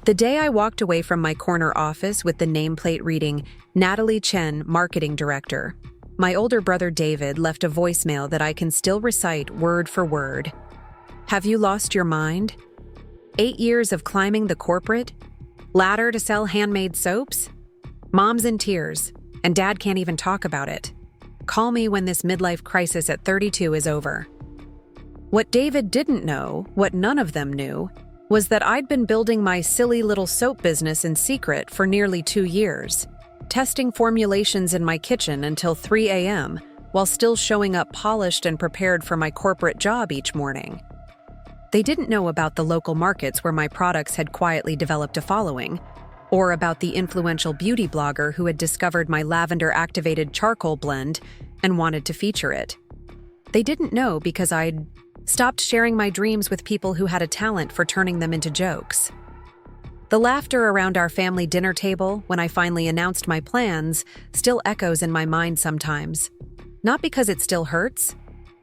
The day I walked away from my corner office with the nameplate reading, Natalie Chen, Marketing Director, my older brother David left a voicemail that I can still recite word for word. Have you lost your mind? 8 years of climbing the corporate ladder to sell handmade soaps? Mom's in tears, and Dad can't even talk about it. Call me when this midlife crisis at 32 is over. What David didn't know, what none of them knew, was that I'd been building my silly little soap business in secret for nearly 2 years, testing formulations in my kitchen until 3 a.m. while still showing up polished and prepared for my corporate job each morning. They didn't know about the local markets where my products had quietly developed a following, or about the influential beauty blogger who had discovered my lavender-activated charcoal blend and wanted to feature it. They didn't know because I'd stopped sharing my dreams with people who had a talent for turning them into jokes. The laughter around our family dinner table when I finally announced my plans still echoes in my mind sometimes. Not because it still hurts,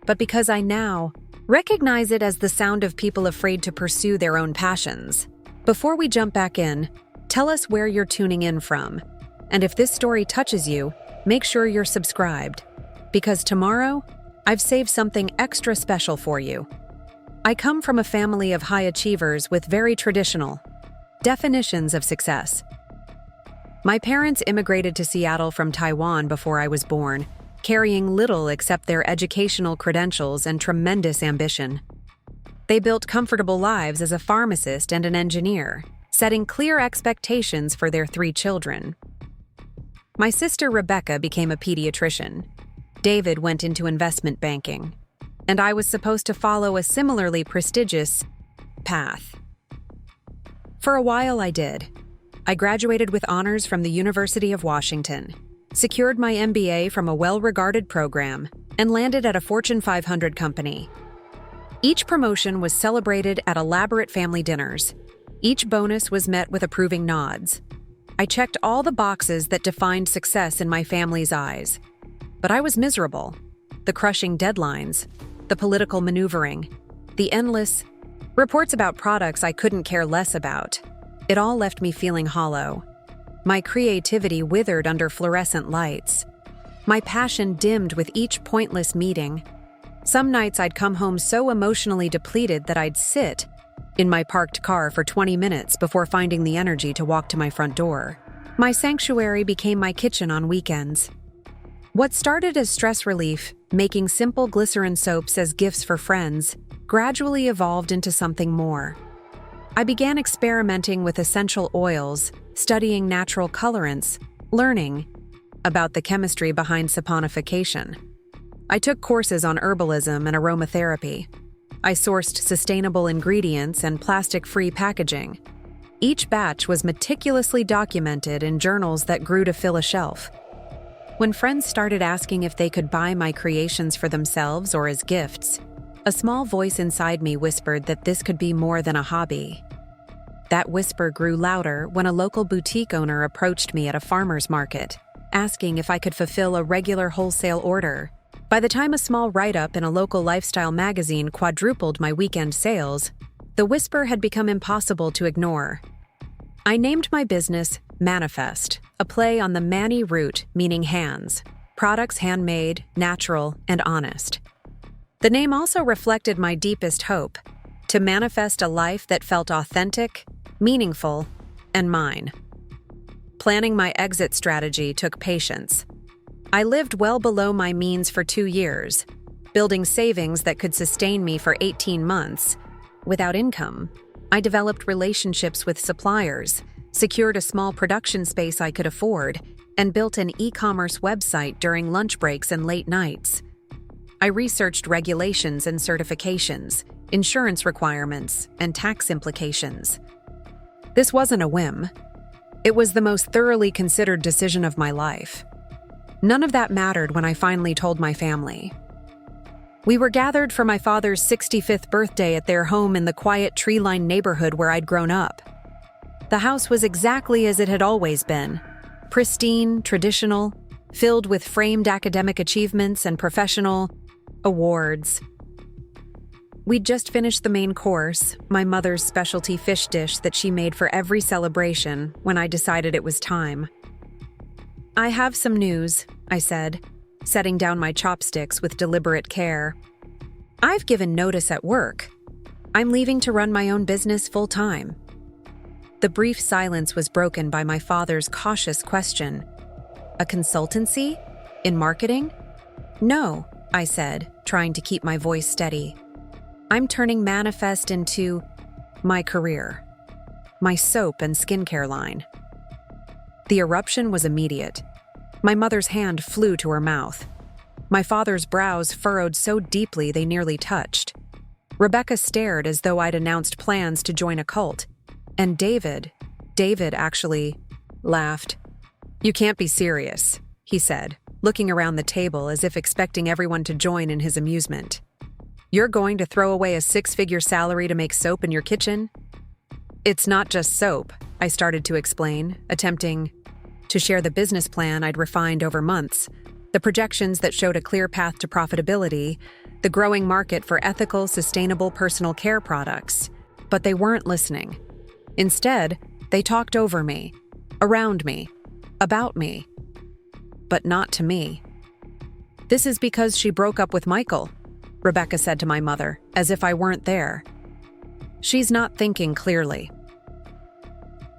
but because I now recognize it as the sound of people afraid to pursue their own passions. Before we jump back in, tell us where you're tuning in from. And if this story touches you, make sure you're subscribed. Because tomorrow, I've saved something extra special for you. I come from a family of high achievers with very traditional definitions of success. My parents immigrated to Seattle from Taiwan before I was born, carrying little except their educational credentials and tremendous ambition. They built comfortable lives as a pharmacist and an engineer, setting clear expectations for their 3 children. My sister Rebecca became a pediatrician. David went into investment banking, and I was supposed to follow a similarly prestigious path. For a while I did. I graduated with honors from the University of Washington, secured my MBA from a well-regarded program, and landed at a Fortune 500 company. Each promotion was celebrated at elaborate family dinners. Each bonus was met with approving nods. I checked all the boxes that defined success in my family's eyes. But I was miserable. The crushing deadlines, the political maneuvering, the endless reports about products I couldn't care less about. It all left me feeling hollow. My creativity withered under fluorescent lights. My passion dimmed with each pointless meeting. Some nights I'd come home so emotionally depleted that I'd sit in my parked car for 20 minutes before finding the energy to walk to my front door. My sanctuary became my kitchen on weekends. What started as stress relief, making simple glycerin soaps as gifts for friends, gradually evolved into something more. I began experimenting with essential oils, studying natural colorants, learning about the chemistry behind saponification. I took courses on herbalism and aromatherapy. I sourced sustainable ingredients and plastic-free packaging. Each batch was meticulously documented in journals that grew to fill a shelf. When friends started asking if they could buy my creations for themselves or as gifts, a small voice inside me whispered that this could be more than a hobby. That whisper grew louder when a local boutique owner approached me at a farmer's market, asking if I could fulfill a regular wholesale order. By the time a small write-up in a local lifestyle magazine quadrupled my weekend sales, the whisper had become impossible to ignore. I named my business Manifest, a play on the Mani root meaning hands, products handmade, natural, and honest. The name also reflected my deepest hope, to manifest a life that felt authentic, meaningful, and mine. Planning my exit strategy took patience. I lived well below my means for 2 years, building savings that could sustain me for 18 months. Without income, I developed relationships with suppliers, secured a small production space I could afford, and built an e-commerce website during lunch breaks and late nights. I researched regulations and certifications, insurance requirements, and tax implications. This wasn't a whim. It was the most thoroughly considered decision of my life. None of that mattered when I finally told my family. We were gathered for my father's 65th birthday at their home in the quiet tree-lined neighborhood where I'd grown up. The house was exactly as it had always been, pristine, traditional, filled with framed academic achievements and professional awards. We'd just finished the main course, my mother's specialty fish dish that she made for every celebration, when I decided it was time. "I have some news," I said, setting down my chopsticks with deliberate care. "I've given notice at work. I'm leaving to run my own business full-time." The brief silence was broken by my father's cautious question. "A consultancy? In marketing?" "No," I said, trying to keep my voice steady. "I'm turning Manifest into my career. My soap and skincare line." The eruption was immediate. My mother's hand flew to her mouth. My father's brows furrowed so deeply they nearly touched. Rebecca stared as though I'd announced plans to join a cult. And David actually laughed. "You can't be serious," he said, looking around the table as if expecting everyone to join in his amusement. "You're going to throw away a 6-figure salary to make soap in your kitchen?" "It's not just soap," I started to explain, attempting to share the business plan I'd refined over months, the projections that showed a clear path to profitability, the growing market for ethical, sustainable personal care products. But they weren't listening. Instead, they talked over me, around me, about me. But not to me. "This is because she broke up with Michael," Rebecca said to my mother, as if I weren't there. "She's not thinking clearly."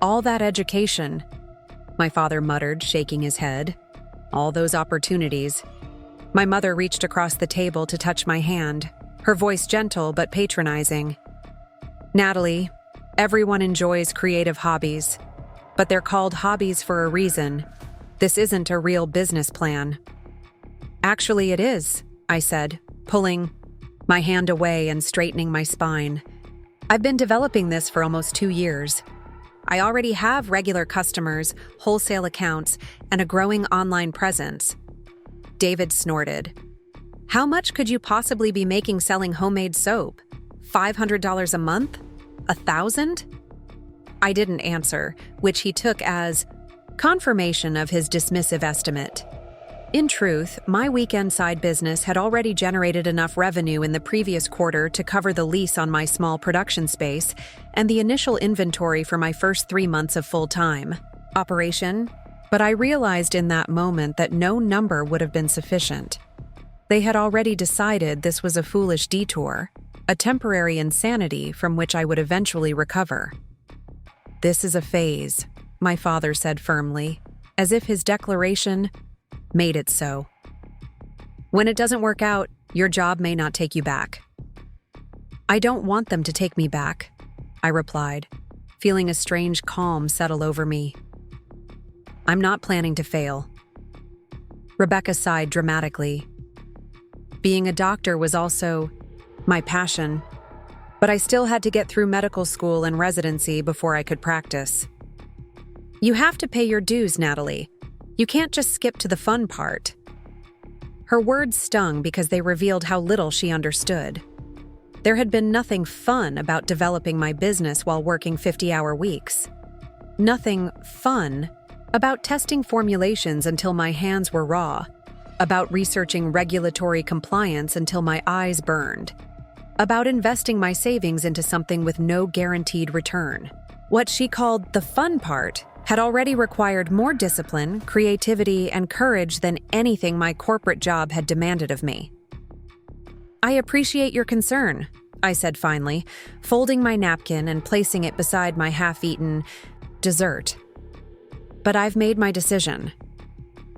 "All that education," my father muttered, shaking his head. "All those opportunities." My mother reached across the table to touch my hand, her voice gentle but patronizing. "Natalie, everyone enjoys creative hobbies, but they're called hobbies for a reason. This isn't a real business plan." "Actually, it is," I said, pulling my hand away and straightening my spine. "I've been developing this for almost 2 years. I already have regular customers, wholesale accounts, and a growing online presence." David snorted. "How much could you possibly be making selling homemade soap? $500 a month? 1,000? I didn't answer, which he took as confirmation of his dismissive estimate. In truth, my weekend side business had already generated enough revenue in the previous quarter to cover the lease on my small production space and the initial inventory for my first 3 months of full-time operation, but I realized in that moment that no number would have been sufficient. They had already decided this was a foolish detour, a temporary insanity from which I would eventually recover. "This is a phase," my father said firmly, as if his declaration made it so. "When it doesn't work out, your job may not take you back." "I don't want them to take me back," I replied, feeling a strange calm settle over me. "I'm not planning to fail." Rebecca sighed dramatically. Being a doctor was also my passion, but I still had to get through medical school and residency before I could practice. "You have to pay your dues, Natalie. You can't just skip to the fun part." Her words stung because they revealed how little she understood. There had been nothing fun about developing my business while working 50-hour weeks. Nothing fun about testing formulations until my hands were raw, about researching regulatory compliance until my eyes burned, about investing my savings into something with no guaranteed return. What she called the fun part had already required more discipline, creativity, and courage than anything my corporate job had demanded of me. "I appreciate your concern," I said finally, folding my napkin and placing it beside my half-eaten dessert. "But I've made my decision."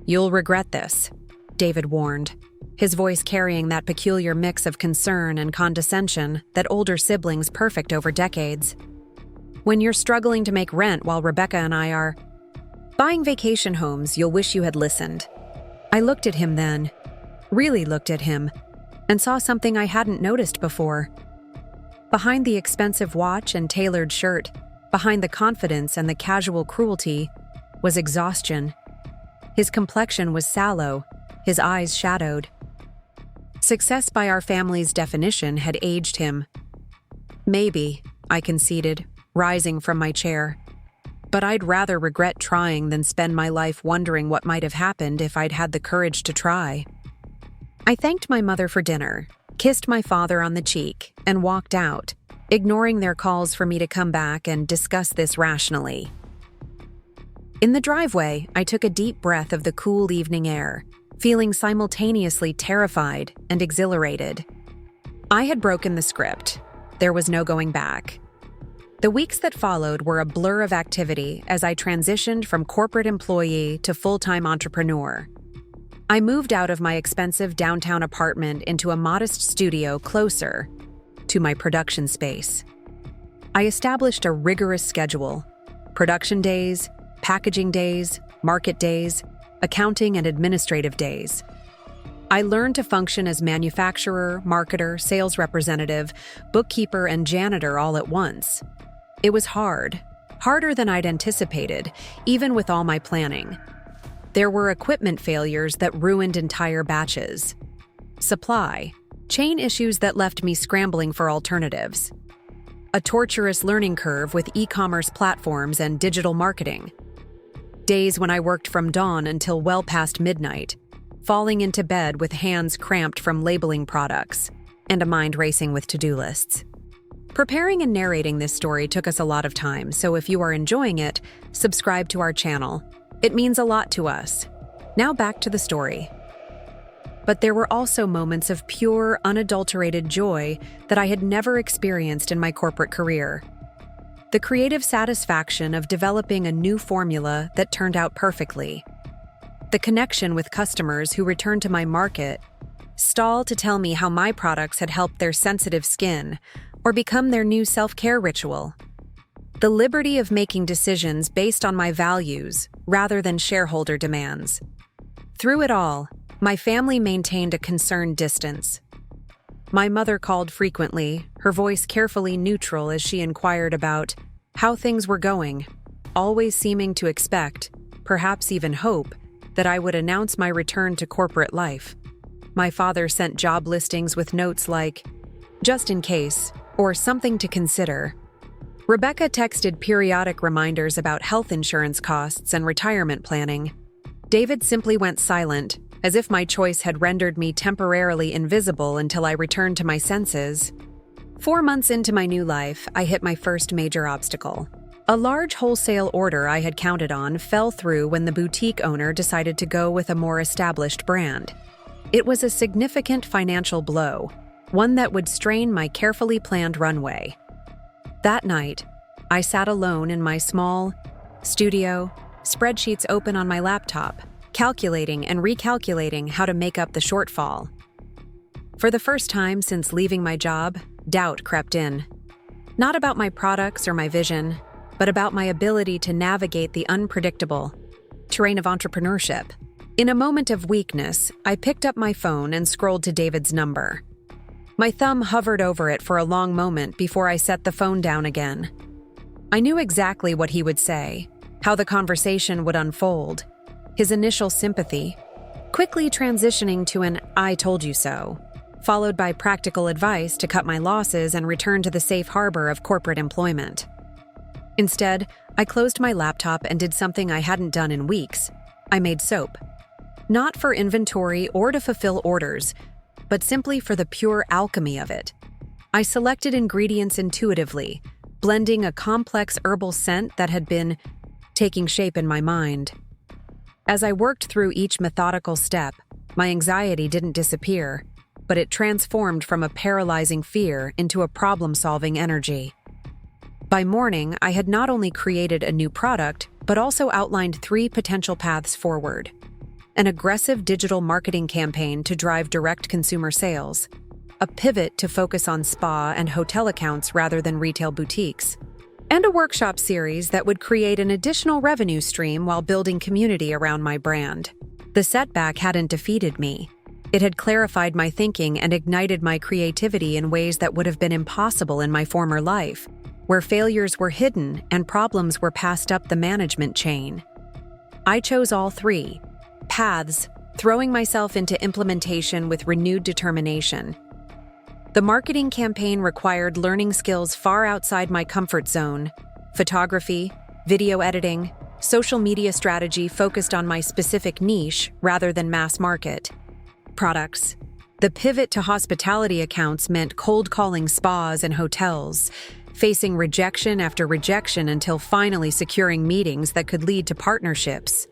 "You'll regret this," David warned, his voice carrying that peculiar mix of concern and condescension that older siblings perfect over decades. "When you're struggling to make rent while Rebecca and I are buying vacation homes, you'll wish you had listened." I looked at him then, really looked at him, and saw something I hadn't noticed before. Behind the expensive watch and tailored shirt, behind the confidence and the casual cruelty, was exhaustion. His complexion was sallow, his eyes shadowed. Success by our family's definition had aged him. "Maybe," I conceded, rising from my chair. "But I'd rather regret trying than spend my life wondering what might have happened if I'd had the courage to try." I thanked my mother for dinner, kissed my father on the cheek, and walked out, ignoring their calls for me to come back and discuss this rationally. In the driveway, I took a deep breath of the cool evening air, feeling simultaneously terrified and exhilarated. I had broken the script. There was no going back. The weeks that followed were a blur of activity as I transitioned from corporate employee to full-time entrepreneur. I moved out of my expensive downtown apartment into a modest studio closer to my production space. I established a rigorous schedule: production days, packaging days, market days, accounting and administrative days. I learned to function as manufacturer, marketer, sales representative, bookkeeper, and janitor all at once. It was hard, harder than I'd anticipated, even with all my planning. There were equipment failures that ruined entire batches. Supply chain issues that left me scrambling for alternatives. A torturous learning curve with e-commerce platforms and digital marketing. Days when I worked from dawn until well past midnight, falling into bed with hands cramped from labeling products, and a mind racing with to-do lists. Preparing and narrating this story took us a lot of time, so if you are enjoying it, subscribe to our channel. It means a lot to us. Now back to the story. But there were also moments of pure, unadulterated joy that I had never experienced in my corporate career. The creative satisfaction of developing a new formula that turned out perfectly. The connection with customers who returned to my market, stall to tell me how my products had helped their sensitive skin or become their new self-care ritual. The liberty of making decisions based on my values rather than shareholder demands. Through it all, my family maintained a concerned distance. My mother called frequently, her voice carefully neutral as she inquired about how things were going, always seeming to expect, perhaps even hope, that I would announce my return to corporate life. My father sent job listings with notes like, "Just in case," or "something to consider." Rebecca texted periodic reminders about health insurance costs and retirement planning. David simply went silent, as if my choice had rendered me temporarily invisible until I returned to my senses. 4 months into my new life, I hit my first major obstacle. A large wholesale order I had counted on fell through when the boutique owner decided to go with a more established brand. It was a significant financial blow, one that would strain my carefully planned runway. That night, I sat alone in my small studio, spreadsheets open on my laptop, calculating and recalculating how to make up the shortfall. For the first time since leaving my job, doubt crept in. Not about my products or my vision, but about my ability to navigate the unpredictable terrain of entrepreneurship. In a moment of weakness, I picked up my phone and scrolled to David's number. My thumb hovered over it for a long moment before I set the phone down again. I knew exactly what he would say, how the conversation would unfold. His initial sympathy, quickly transitioning to an "I told you so," followed by practical advice to cut my losses and return to the safe harbor of corporate employment. Instead, I closed my laptop and did something I hadn't done in weeks. I made soap. Not for inventory or to fulfill orders, but simply for the pure alchemy of it. I selected ingredients intuitively, blending a complex herbal scent that had been taking shape in my mind. As I worked through each methodical step, my anxiety didn't disappear, but it transformed from a paralyzing fear into a problem-solving energy. By morning, I had not only created a new product, but also outlined 3 potential paths forward. An aggressive digital marketing campaign to drive direct consumer sales, a pivot to focus on spa and hotel accounts rather than retail boutiques, and a workshop series that would create an additional revenue stream while building community around my brand. The setback hadn't defeated me. It had clarified my thinking and ignited my creativity in ways that would have been impossible in my former life, where failures were hidden and problems were passed up the management chain. I chose all 3 paths, throwing myself into implementation with renewed determination. The marketing campaign required learning skills far outside my comfort zone: photography, video editing, social media strategy focused on my specific niche rather than mass market. Products. The pivot to hospitality accounts meant cold calling spas and hotels, facing rejection after rejection until finally securing meetings that could lead to partnerships.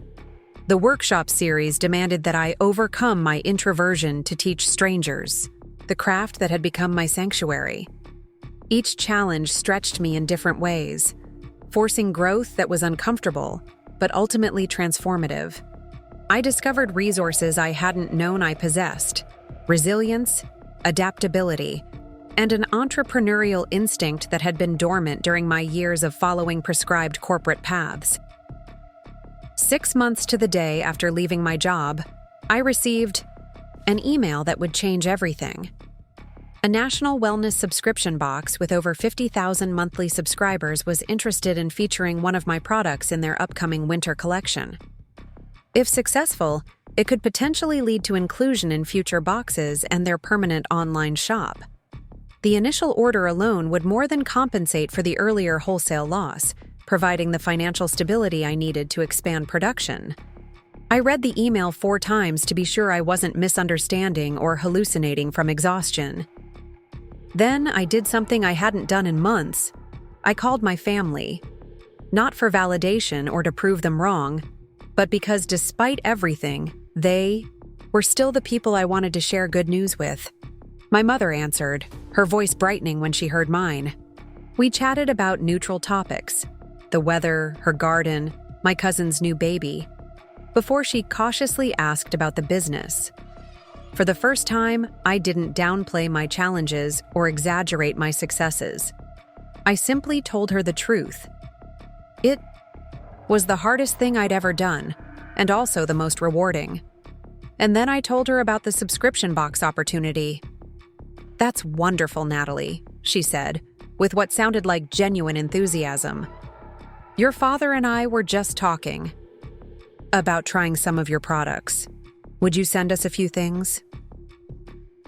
The workshop series demanded that I overcome my introversion to teach strangers, the craft that had become my sanctuary. Each challenge stretched me in different ways, forcing growth that was uncomfortable, but ultimately transformative. I discovered resources I hadn't known I possessed: resilience, adaptability, and an entrepreneurial instinct that had been dormant during my years of following prescribed corporate paths. 6 months to the day after leaving my job, I received an email that would change everything. A national wellness subscription box with over 50,000 monthly subscribers was interested in featuring one of my products in their upcoming winter collection. If successful, it could potentially lead to inclusion in future boxes and their permanent online shop. The initial order alone would more than compensate for the earlier wholesale loss, providing the financial stability I needed to expand production. I read the email 4 times to be sure I wasn't misunderstanding or hallucinating from exhaustion. Then I did something I hadn't done in months. I called my family. Not for validation or to prove them wrong, but because despite everything, they were still the people I wanted to share good news with. My mother answered, her voice brightening when she heard mine. We chatted about neutral topics: the weather, her garden, my cousin's new baby, before she cautiously asked about the business. For the first time, I didn't downplay my challenges or exaggerate my successes. I simply told her the truth. It was the hardest thing I'd ever done, and also the most rewarding. And then I told her about the subscription box opportunity. "That's wonderful, Natalie," she said, with what sounded like genuine enthusiasm. "Your father and I were just talking about trying some of your products. Would you send us a few things?"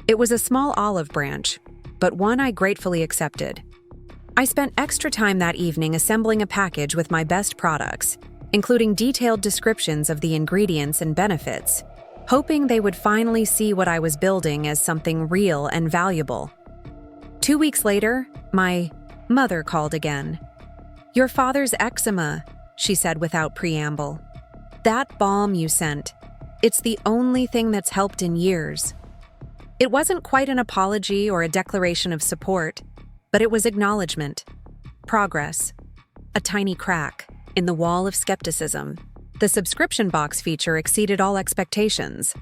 It was a small olive branch, but one I gratefully accepted. I spent extra time that evening assembling a package with my best products, including detailed descriptions of the ingredients and benefits, hoping they would finally see what I was building as something real and valuable. 2 weeks later, my mother called again. "Your father's eczema," she said without preamble. "That balm you sent, it's the only thing that's helped in years." It wasn't quite an apology or a declaration of support, but it was acknowledgement, progress, a tiny crack in the wall of skepticism. The subscription box feature exceeded all expectations.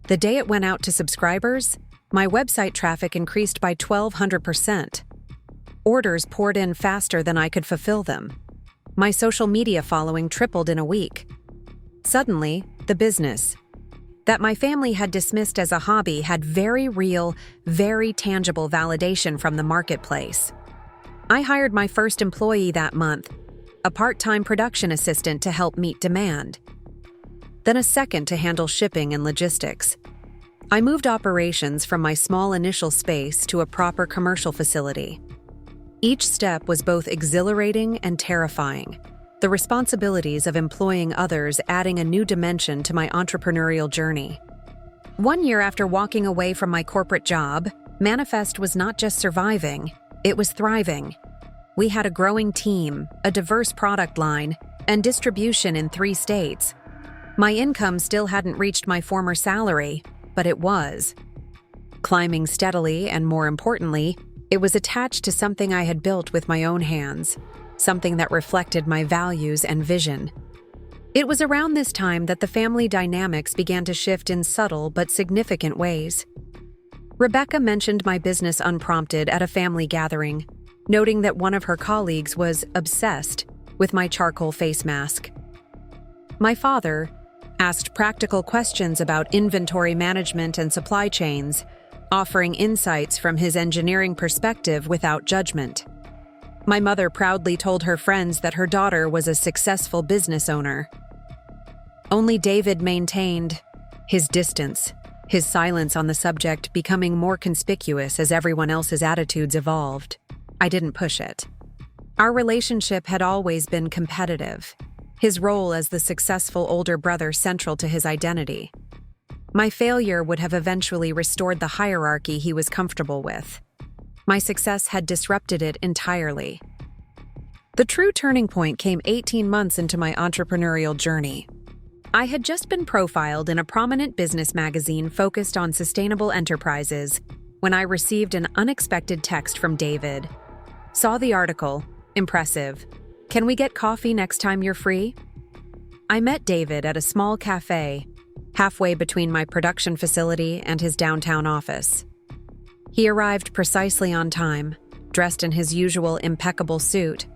The day it went out to subscribers, my website traffic increased by 1,200%. Orders poured in faster than I could fulfill them. My social media following tripled in a week. Suddenly, the business that my family had dismissed as a hobby had very real, very tangible validation from the marketplace. I hired my first employee that month, a part-time production assistant to help meet demand. Then a second to handle shipping and logistics. I moved operations from my small initial space to a proper commercial facility. Each step was both exhilarating and terrifying, the responsibilities of employing others adding a new dimension to my entrepreneurial journey. 1 year after walking away from my corporate job, Manifest was not just surviving, it was thriving. We had a growing team, a diverse product line, and distribution in 3 states. My income still hadn't reached my former salary, but it was. Climbing steadily, and more importantly, it was attached to something I had built with my own hands, something that reflected my values and vision. It was around this time that the family dynamics began to shift in subtle but significant ways. Rebecca mentioned my business unprompted at a family gathering, noting that one of her colleagues was obsessed with my charcoal face mask. My father asked practical questions about inventory management and supply chains, offering insights from his engineering perspective without judgment. My mother proudly told her friends that her daughter was a successful business owner. Only David maintained his distance, his silence on the subject becoming more conspicuous as everyone else's attitudes evolved. I didn't push it. Our relationship had always been competitive, his role as the successful older brother central to his identity. My failure would have eventually restored the hierarchy he was comfortable with. My success had disrupted it entirely. The true turning point came 18 months into my entrepreneurial journey. I had just been profiled in a prominent business magazine focused on sustainable enterprises when I received an unexpected text from David. Saw the article. Impressive. Can we get coffee next time you're free? I met David at a small cafe, halfway between my production facility and his downtown office. He arrived precisely on time, dressed in his usual impeccable suit,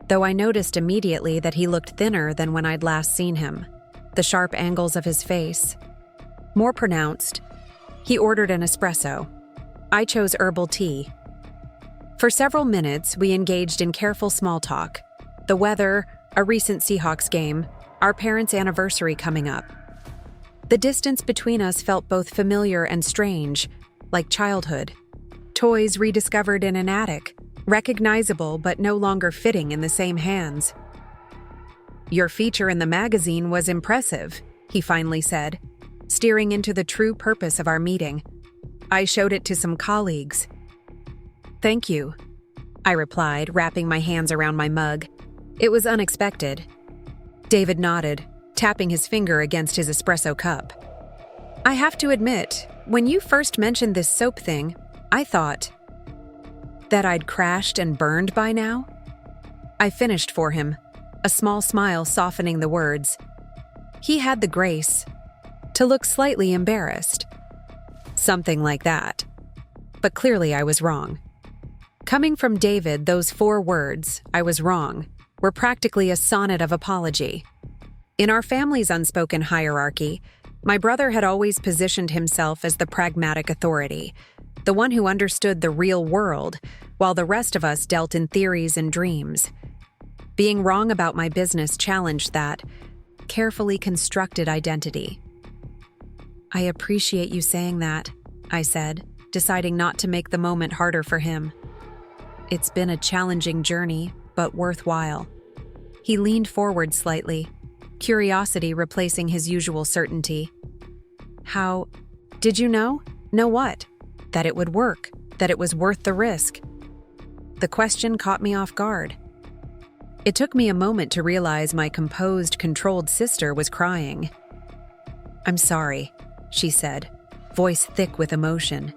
though I noticed immediately that he looked thinner than when I'd last seen him. The sharp angles of his face more pronounced. He ordered an espresso. I chose herbal tea. For several minutes, we engaged in careful small talk. The weather, a recent Seahawks game, our parents' anniversary coming up. The distance between us felt both familiar and strange, like childhood. Toys rediscovered in an attic, recognizable but no longer fitting in the same hands. Your feature in the magazine was impressive, he finally said, steering into the true purpose of our meeting. I showed it to some colleagues. Thank you, I replied, wrapping my hands around my mug. It was unexpected. David nodded, tapping his finger against his espresso cup. I have to admit, when you first mentioned this soap thing, I thought that I'd crashed and burned by now. I finished for him, a small smile softening the words. He had the grace to look slightly embarrassed. Something like that. But clearly I was wrong. Coming from David, those 4 words, I was wrong, were practically a sonnet of apology. In our family's unspoken hierarchy, my brother had always positioned himself as the pragmatic authority, the one who understood the real world, while the rest of us dealt in theories and dreams. Being wrong about my business challenged that carefully constructed identity. I appreciate you saying that, I said, deciding not to make the moment harder for him. It's been a challenging journey, but worthwhile. He leaned forward slightly, curiosity replacing his usual certainty. How did you know? Know what? That it would work, that it was worth the risk. The question caught me off guard. It took me a moment to realize my composed, controlled sister was crying. I'm sorry, she said, voice thick with emotion.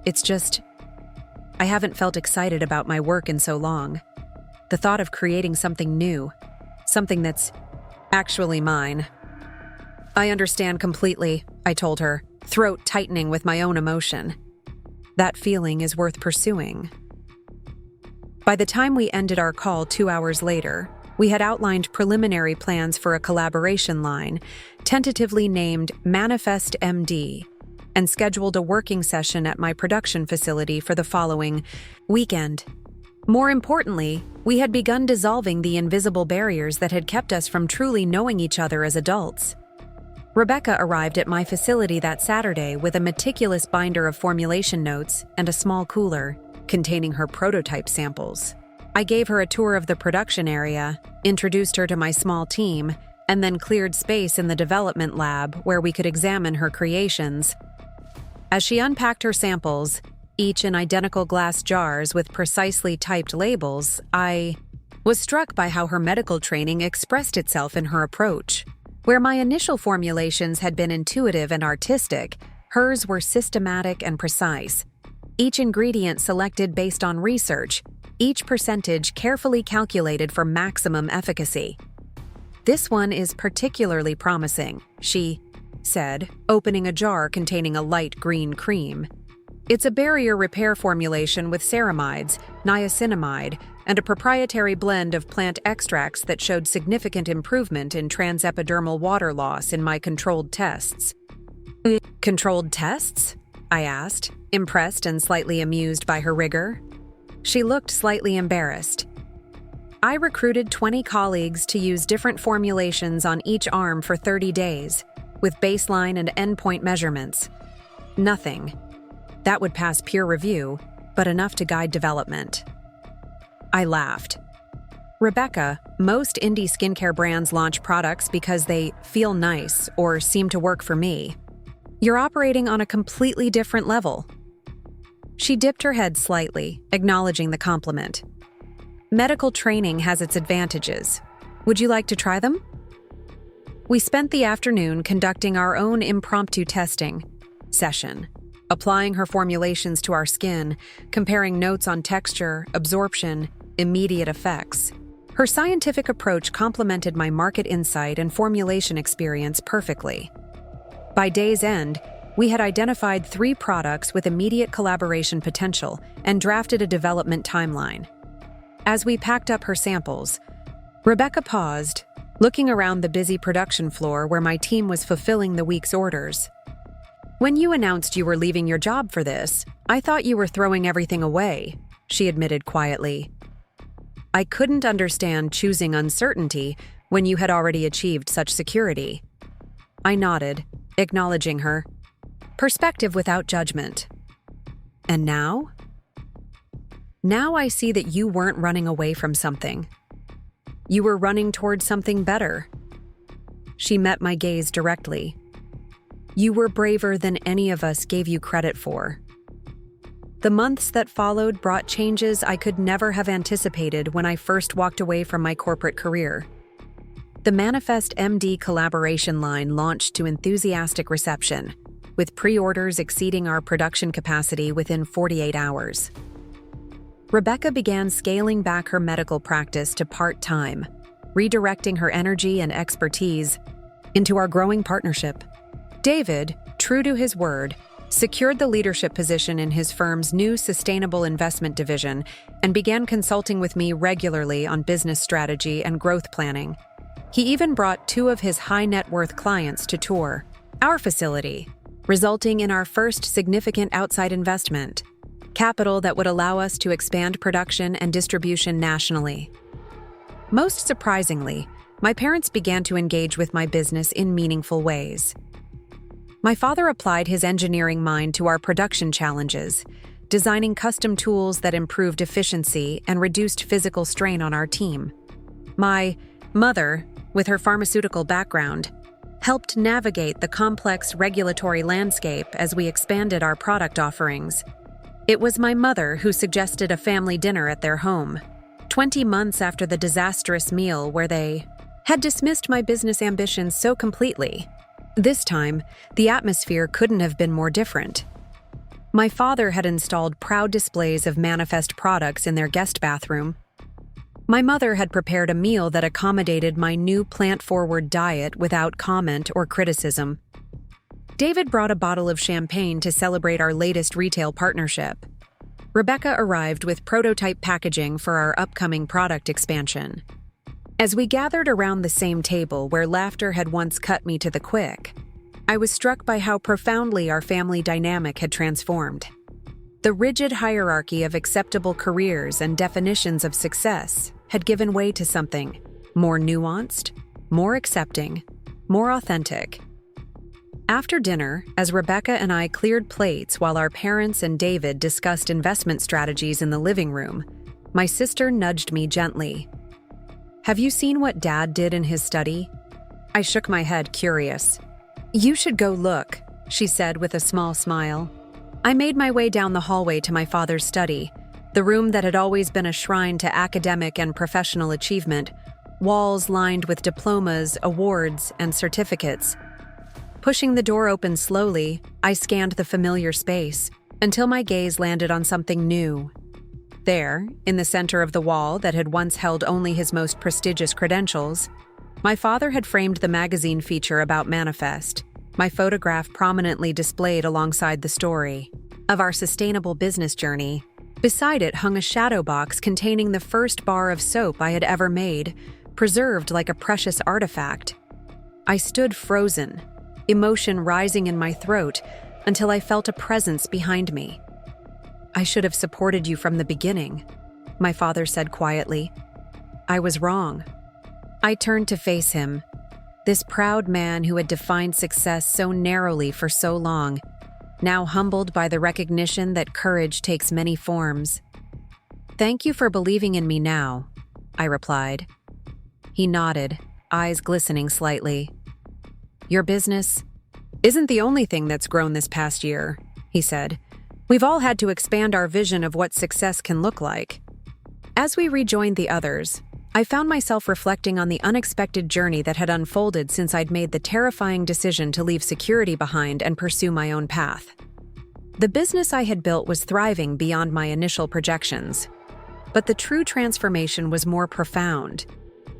It's just, I haven't felt excited about my work in so long. The thought of creating something new, something that's actually mine. I understand completely, I told her, throat tightening with my own emotion. That feeling is worth pursuing. By the time we ended our call 2 hours later, we had outlined preliminary plans for a collaboration line, tentatively named Manifest MD, and scheduled a working session at my production facility for the following weekend. More importantly, we had begun dissolving the invisible barriers that had kept us from truly knowing each other as adults. Rebecca arrived at my facility that Saturday with a meticulous binder of formulation notes and a small cooler containing her prototype samples. I gave her a tour of the production area, introduced her to my small team, and then cleared space in the development lab where we could examine her creations. As she unpacked her samples, each in identical glass jars with precisely typed labels, I was struck by how her medical training expressed itself in her approach. Where my initial formulations had been intuitive and artistic, hers were systematic and precise. Each ingredient selected based on research, each percentage carefully calculated for maximum efficacy. This one is particularly promising, she said, opening a jar containing a light green cream. It's a barrier repair formulation with ceramides, niacinamide, and a proprietary blend of plant extracts that showed significant improvement in transepidermal water loss in my controlled tests. Controlled tests? I asked, impressed and slightly amused by her rigor. She looked slightly embarrassed. I recruited 20 colleagues to use different formulations on each arm for 30 days, with baseline and endpoint measurements. Nothing. That would pass peer review, but enough to guide development. I laughed. Rebecca, most indie skincare brands launch products because they feel nice or seem to work for me. You're operating on a completely different level." She dipped her head slightly, acknowledging the compliment. "Medical training has its advantages. Would you like to try them?" We spent the afternoon conducting our own impromptu testing session, applying her formulations to our skin, comparing notes on texture, absorption, immediate effects. Her scientific approach complemented my market insight and formulation experience perfectly. By day's end, we had identified 3 products with immediate collaboration potential and drafted a development timeline. As we packed up her samples, Rebecca paused, looking around the busy production floor where my team was fulfilling the week's orders. "When you announced you were leaving your job for this, I thought you were throwing everything away," she admitted quietly. "I couldn't understand choosing uncertainty when you had already achieved such security." I nodded, acknowledging her perspective without judgment. "And now?" "Now I see that you weren't running away from something. You were running towards something better." She met my gaze directly. "You were braver than any of us gave you credit for." The months that followed brought changes I could never have anticipated when I first walked away from my corporate career. The Manifest MD collaboration line launched to enthusiastic reception, with pre-orders exceeding our production capacity within 48 hours. Rebecca began scaling back her medical practice to part-time, redirecting her energy and expertise into our growing partnership. David, true to his word, secured the leadership position in his firm's new sustainable investment division and began consulting with me regularly on business strategy and growth planning. He even brought 2 of his high-net-worth clients to tour our facility, resulting in our first significant outside investment, capital that would allow us to expand production and distribution nationally. Most surprisingly, my parents began to engage with my business in meaningful ways. My father applied his engineering mind to our production challenges, designing custom tools that improved efficiency and reduced physical strain on our team. My mother, with her pharmaceutical background, helped navigate the complex regulatory landscape as we expanded our product offerings. It was my mother who suggested a family dinner at their home, 20 months after the disastrous meal where they had dismissed my business ambitions so completely. This time, the atmosphere couldn't have been more different. My father had installed proud displays of Manifest products in their guest bathroom. My mother had prepared a meal that accommodated my new plant-forward diet without comment or criticism. David brought a bottle of champagne to celebrate our latest retail partnership. Rebecca arrived with prototype packaging for our upcoming product expansion. As we gathered around the same table where laughter had once cut me to the quick, I was struck by how profoundly our family dynamic had transformed. The rigid hierarchy of acceptable careers and definitions of success had given way to something more nuanced, more accepting, more authentic. After dinner, as Rebecca and I cleared plates while our parents and David discussed investment strategies in the living room, my sister nudged me gently. "Have you seen what Dad did in his study?" I shook my head, curious. "You should go look," she said with a small smile. I made my way down the hallway to my father's study, the room that had always been a shrine to academic and professional achievement, walls lined with diplomas, awards, and certificates. Pushing the door open slowly, I scanned the familiar space until my gaze landed on something new. There, in the center of the wall that had once held only his most prestigious credentials, my father had framed the magazine feature about Manifest, my photograph prominently displayed alongside the story of our sustainable business journey. Beside it hung a shadow box containing the first bar of soap I had ever made, preserved like a precious artifact. I stood frozen, emotion rising in my throat until I felt a presence behind me. "I should have supported you from the beginning," my father said quietly. I was wrong. I turned to face him, this proud man who had defined success so narrowly for so long, now humbled by the recognition that courage takes many forms. "Thank you for believing in me now," I replied. He nodded, eyes glistening slightly. "Your business, "Isn't the only thing that's grown this past year," he said. "We've all had to expand our vision of what success can look like." As we rejoined the others, I found myself reflecting on the unexpected journey that had unfolded since I'd made the terrifying decision to leave security behind and pursue my own path. The business I had built was thriving beyond my initial projections, but the true transformation was more profound.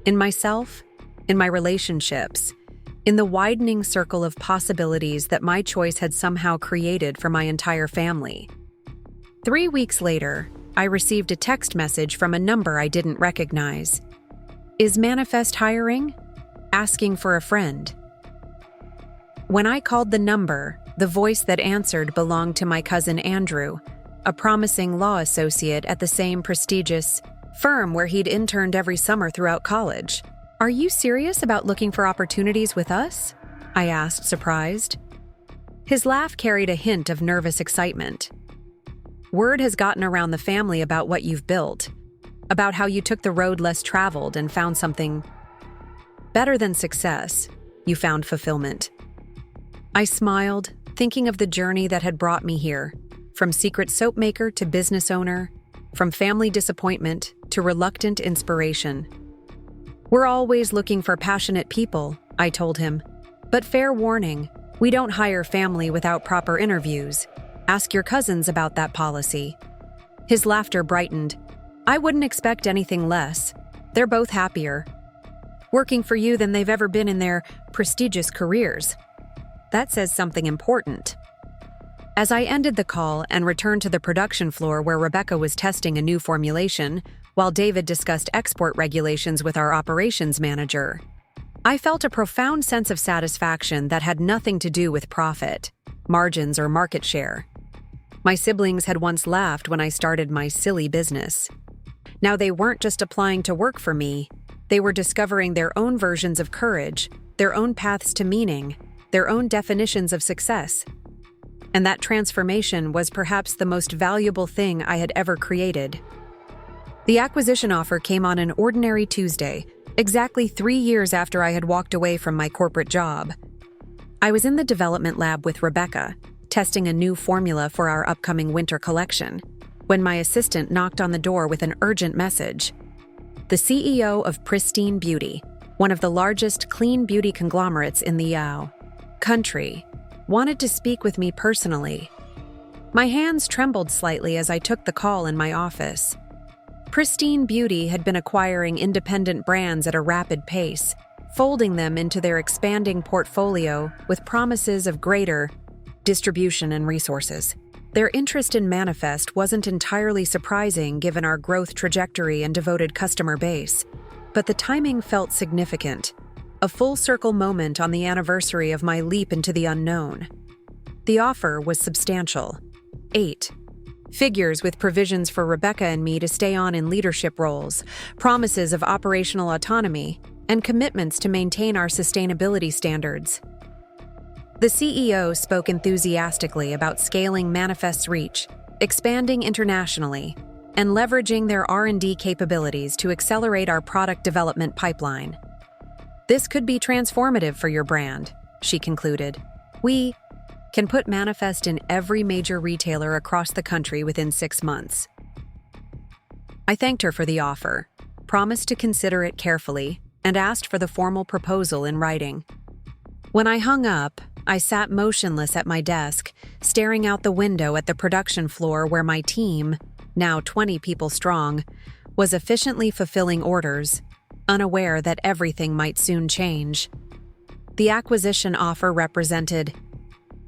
In myself, in my relationships, in the widening circle of possibilities that my choice had somehow created for my entire family. 3 weeks later, I received a text message from a number I didn't recognize. "Is Manifest hiring? Asking for a friend." When I called the number, the voice that answered belonged to my cousin Andrew, a promising law associate at the same prestigious firm where he'd interned every summer throughout college. "Are you serious about looking for opportunities with us?" I asked, surprised. His laugh carried a hint of nervous excitement. "Word has gotten around the family about what you've built, about how you took the road less traveled and found something better than success. You found fulfillment." I smiled, thinking of the journey that had brought me here, from secret soap maker to business owner, from family disappointment to reluctant inspiration. "We're always looking for passionate people," I told him. "But fair warning, we don't hire family without proper interviews. Ask your cousins about that policy." His laughter brightened. "I wouldn't expect anything less. They're both happier working for you than they've ever been in their prestigious careers. That says something important." As I ended the call and returned to the production floor where Rebecca was testing a new formulation, while David discussed export regulations with our operations manager, I felt a profound sense of satisfaction that had nothing to do with profit, margins, or market share. My siblings had once laughed when I started my silly business. Now they weren't just applying to work for me, they were discovering their own versions of courage, their own paths to meaning, their own definitions of success. And that transformation was perhaps the most valuable thing I had ever created. The acquisition offer came on an ordinary Tuesday, exactly 3 years after I had walked away from my corporate job. I was in the development lab with Rebecca, testing a new formula for our upcoming winter collection, when my assistant knocked on the door with an urgent message. The CEO of Pristine Beauty, one of the largest clean beauty conglomerates in the Yao country, wanted to speak with me personally. My hands trembled slightly as I took the call in my office. Pristine Beauty had been acquiring independent brands at a rapid pace, folding them into their expanding portfolio with promises of greater distribution and resources. Their interest in Manifest wasn't entirely surprising given our growth trajectory and devoted customer base, but the timing felt significant, a full-circle moment on the anniversary of my leap into the unknown. The offer was substantial. 8 figures with provisions for Rebecca and me to stay on in leadership roles, promises of operational autonomy, and commitments to maintain our sustainability standards. The CEO spoke enthusiastically about scaling Manifest's reach, expanding internationally, and leveraging their R&D capabilities to accelerate our product development pipeline. "This could be transformative for your brand," she concluded. "We can put Manifest in every major retailer across the country within 6 months." I thanked her for the offer, promised to consider it carefully, and asked for the formal proposal in writing. When I hung up, I sat motionless at my desk, staring out the window at the production floor where my team, now 20 people strong, was efficiently fulfilling orders, unaware that everything might soon change. The acquisition offer represented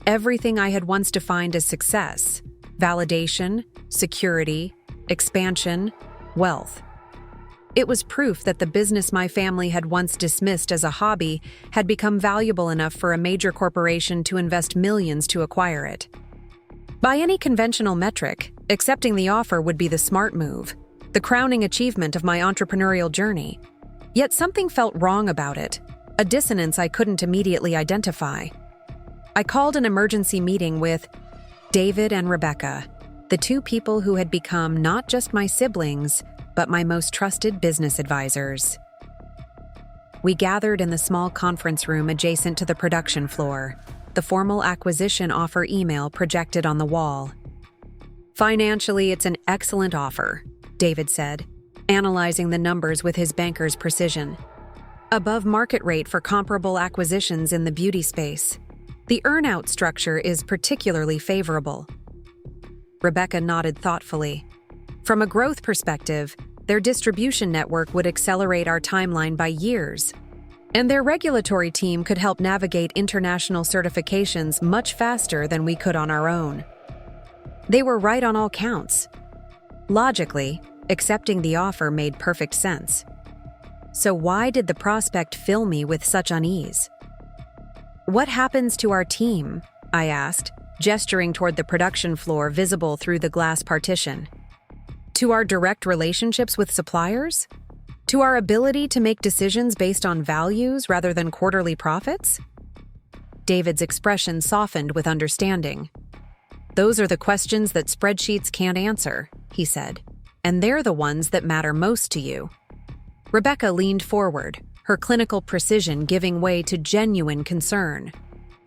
everything I had once defined as success: validation, security, expansion, wealth. It was proof that the business my family had once dismissed as a hobby had become valuable enough for a major corporation to invest millions to acquire it. By any conventional metric, accepting the offer would be the smart move, the crowning achievement of my entrepreneurial journey. Yet something felt wrong about it, a dissonance I couldn't immediately identify. I called an emergency meeting with David and Rebecca, the 2 people who had become not just my siblings, but my most trusted business advisors. We gathered in the small conference room adjacent to the production floor, the formal acquisition offer email projected on the wall. "Financially, it's an excellent offer," David said, analyzing the numbers with his banker's precision. "Above market rate for comparable acquisitions in the beauty space. The earn-out structure is particularly favorable." Rebecca nodded thoughtfully. "From a growth perspective, their distribution network would accelerate our timeline by years, and their regulatory team could help navigate international certifications much faster than we could on our own." They were right on all counts. Logically, accepting the offer made perfect sense. So why did the prospect fill me with such unease? "What happens to our team?" I asked, gesturing toward the production floor visible through the glass partition. "To our direct relationships with suppliers? To our ability to make decisions based on values rather than quarterly profits?" David's expression softened with understanding. "Those are the questions that spreadsheets can't answer," he said, "and they're the ones that matter most to you." Rebecca leaned forward, her clinical precision giving way to genuine concern.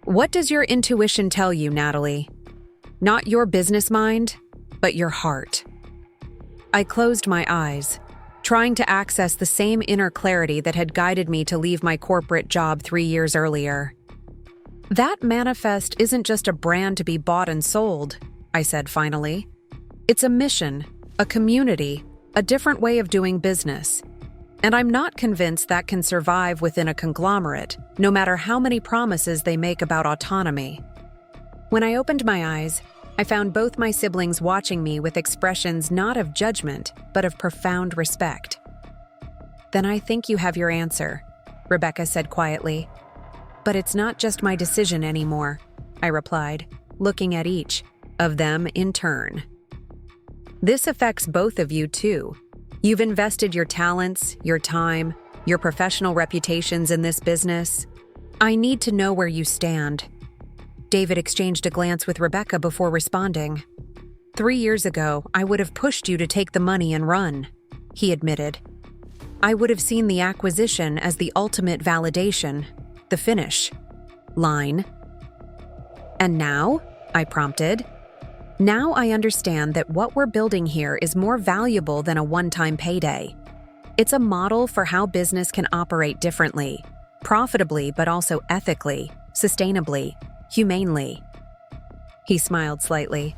"What does your intuition tell you, Natalie? Not your business mind, but your heart." I closed my eyes, trying to access the same inner clarity that had guided me to leave my corporate job 3 years earlier. "That manifest isn't just a brand to be bought and sold," I said finally. "It's a mission, a community, a different way of doing business. And I'm not convinced that can survive within a conglomerate, no matter how many promises they make about autonomy." When I opened my eyes, I found both my siblings watching me with expressions not of judgment, but of profound respect. "Then I think you have your answer," Rebecca said quietly. "But it's not just my decision anymore," I replied, looking at each of them in turn. "This affects both of you too. You've invested your talents, your time, your professional reputations in this business. I need to know where you stand." David exchanged a glance with Rebecca before responding. "3 years ago, I would have pushed you to take the money and run," he admitted. "I would have seen the acquisition as the ultimate validation, the finish line." "And now?" I prompted. "Now I understand that what we're building here is more valuable than a one-time payday. It's a model for how business can operate differently, profitably but also ethically, sustainably, humanely." He smiled slightly.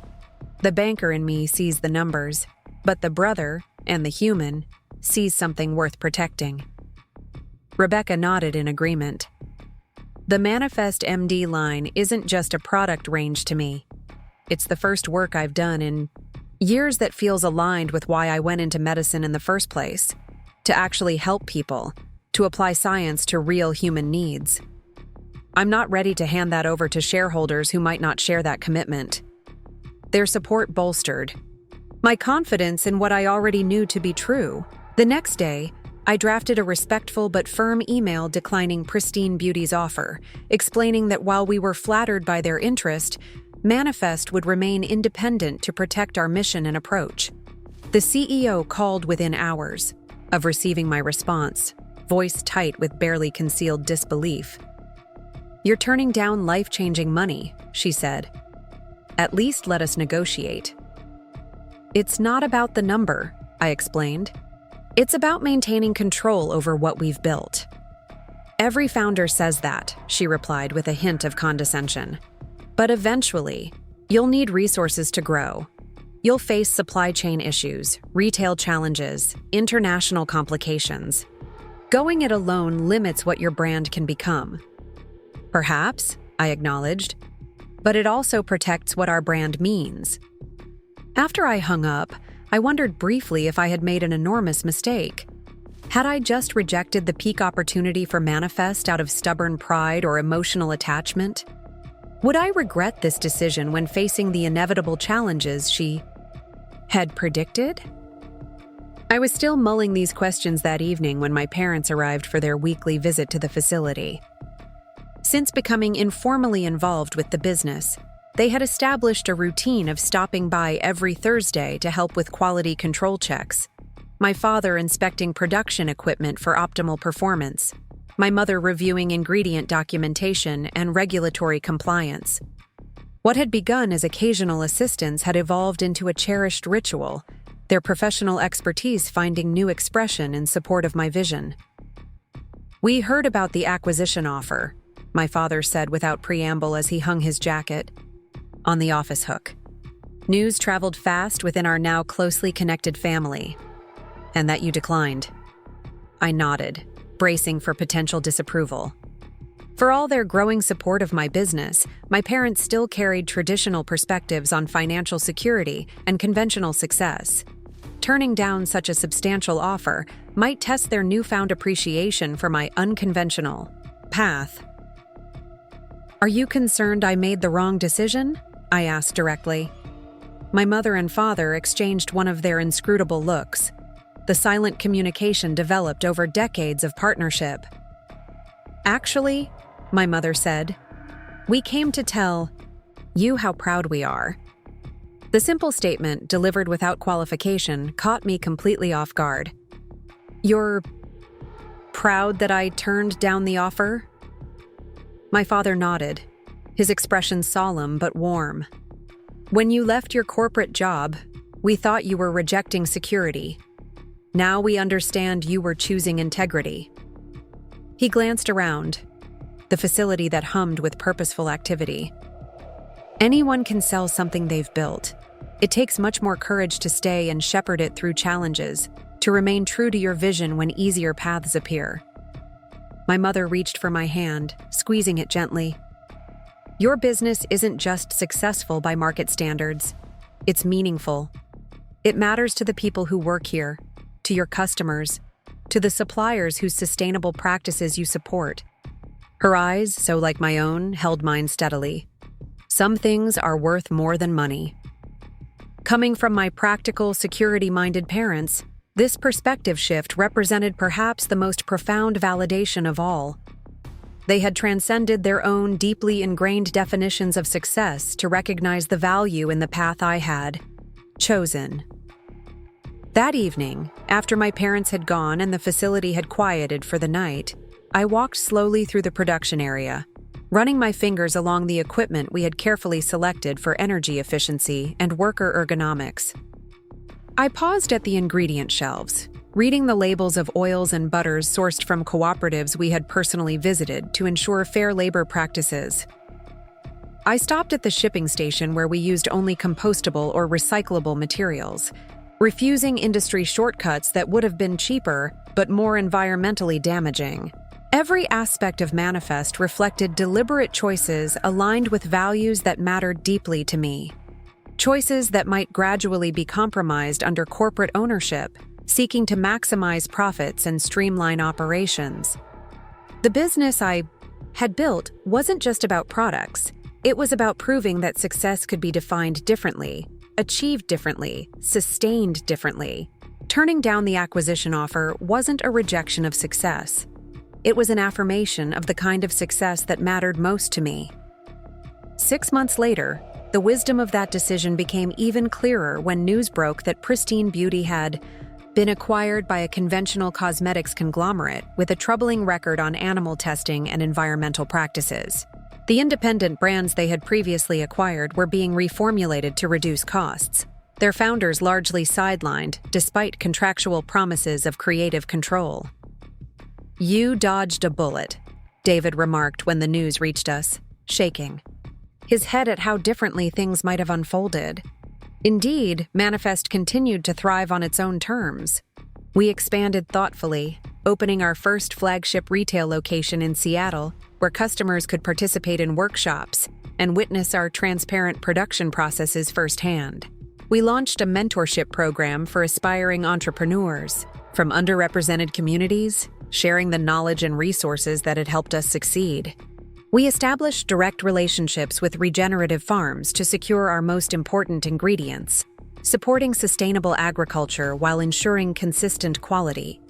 "The banker in me sees the numbers, but the brother, and the human, sees something worth protecting." Rebecca nodded in agreement. "The Manifest MD line isn't just a product range to me. It's the first work I've done in years that feels aligned with why I went into medicine in the first place, to actually help people, to apply science to real human needs. I'm not ready to hand that over to shareholders who might not share that commitment." Their support bolstered my confidence in what I already knew to be true. The next day, I drafted a respectful but firm email declining Pristine Beauty's offer, explaining that while we were flattered by their interest, Manifest would remain independent to protect our mission and approach. The CEO called within hours of receiving my response, voice tight with barely concealed disbelief. "You're turning down life-changing money," she said. "At least let us negotiate." "It's not about the number," I explained. "It's about maintaining control over what we've built." "Every founder says that," she replied with a hint of condescension. "But eventually, you'll need resources to grow. You'll face supply chain issues, retail challenges, international complications. Going it alone limits what your brand can become." "Perhaps," I acknowledged, "but it also protects what our brand means." After I hung up, I wondered briefly if I had made an enormous mistake. Had I just rejected the peak opportunity for Manifest out of stubborn pride or emotional attachment? Would I regret this decision when facing the inevitable challenges she had predicted? I was still mulling these questions that evening when my parents arrived for their weekly visit to the facility. Since becoming informally involved with the business, they had established a routine of stopping by every Thursday to help with quality control checks, my father inspecting production equipment for optimal performance, my mother reviewing ingredient documentation and regulatory compliance. What had begun as occasional assistance had evolved into a cherished ritual, their professional expertise finding new expression in support of my vision. "We heard about the acquisition offer," my father said without preamble as he hung his jacket on the office hook. "News traveled fast within our now closely connected family. And that you declined." I nodded, bracing for potential disapproval. For all their growing support of my business, my parents still carried traditional perspectives on financial security and conventional success. Turning down such a substantial offer might test their newfound appreciation for my unconventional path. "Are you concerned I made the wrong decision?" I asked directly. My mother and father exchanged one of their inscrutable looks. The silent communication developed over decades of partnership. "Actually," my mother said, "we came to tell you how proud we are." The simple statement, delivered without qualification, caught me completely off guard. "You're proud that I turned down the offer?" My father nodded, his expression solemn but warm. "When you left your corporate job, we thought you were rejecting security. Now we understand you were choosing integrity." He glanced around, the facility that hummed with purposeful activity. Anyone can sell something they've built. It takes much more courage to stay and shepherd it through challenges, to remain true to your vision when easier paths appear. My mother reached for my hand, squeezing it gently. "Your business isn't just successful by market standards. It's meaningful. It matters to the people who work here, to your customers, to the suppliers whose sustainable practices you support." Her eyes, so like my own, held mine steadily. "Some things are worth more than money." Coming from my practical, security-minded parents, this perspective shift represented perhaps the most profound validation of all. They had transcended their own deeply ingrained definitions of success to recognize the value in the path I had chosen. That evening, after my parents had gone and the facility had quieted for the night, I walked slowly through the production area, running my fingers along the equipment we had carefully selected for energy efficiency and worker ergonomics. I paused at the ingredient shelves, reading the labels of oils and butters sourced from cooperatives we had personally visited to ensure fair labor practices. I stopped at the shipping station where we used only compostable or recyclable materials, refusing industry shortcuts that would have been cheaper but more environmentally damaging. Every aspect of Manifest reflected deliberate choices aligned with values that mattered deeply to me. Choices that might gradually be compromised under corporate ownership, seeking to maximize profits and streamline operations. The business I had built wasn't just about products. It was about proving that success could be defined differently, achieved differently, sustained differently. Turning down the acquisition offer wasn't a rejection of success. It was an affirmation of the kind of success that mattered most to me. 6 months later, the wisdom of that decision became even clearer when news broke that Pristine Beauty had been acquired by a conventional cosmetics conglomerate with a troubling record on animal testing and environmental practices. The independent brands they had previously acquired were being reformulated to reduce costs, their founders largely sidelined despite contractual promises of creative control. "You dodged a bullet," David remarked when the news reached us, shaking his head at how differently things might have unfolded. Indeed, Manifest continued to thrive on its own terms. We expanded thoughtfully, opening our first flagship retail location in Seattle, where customers could participate in workshops and witness our transparent production processes firsthand. We launched a mentorship program for aspiring entrepreneurs from underrepresented communities, sharing the knowledge and resources that had helped us succeed. We established direct relationships with regenerative farms to secure our most important ingredients, supporting sustainable agriculture while ensuring consistent quality.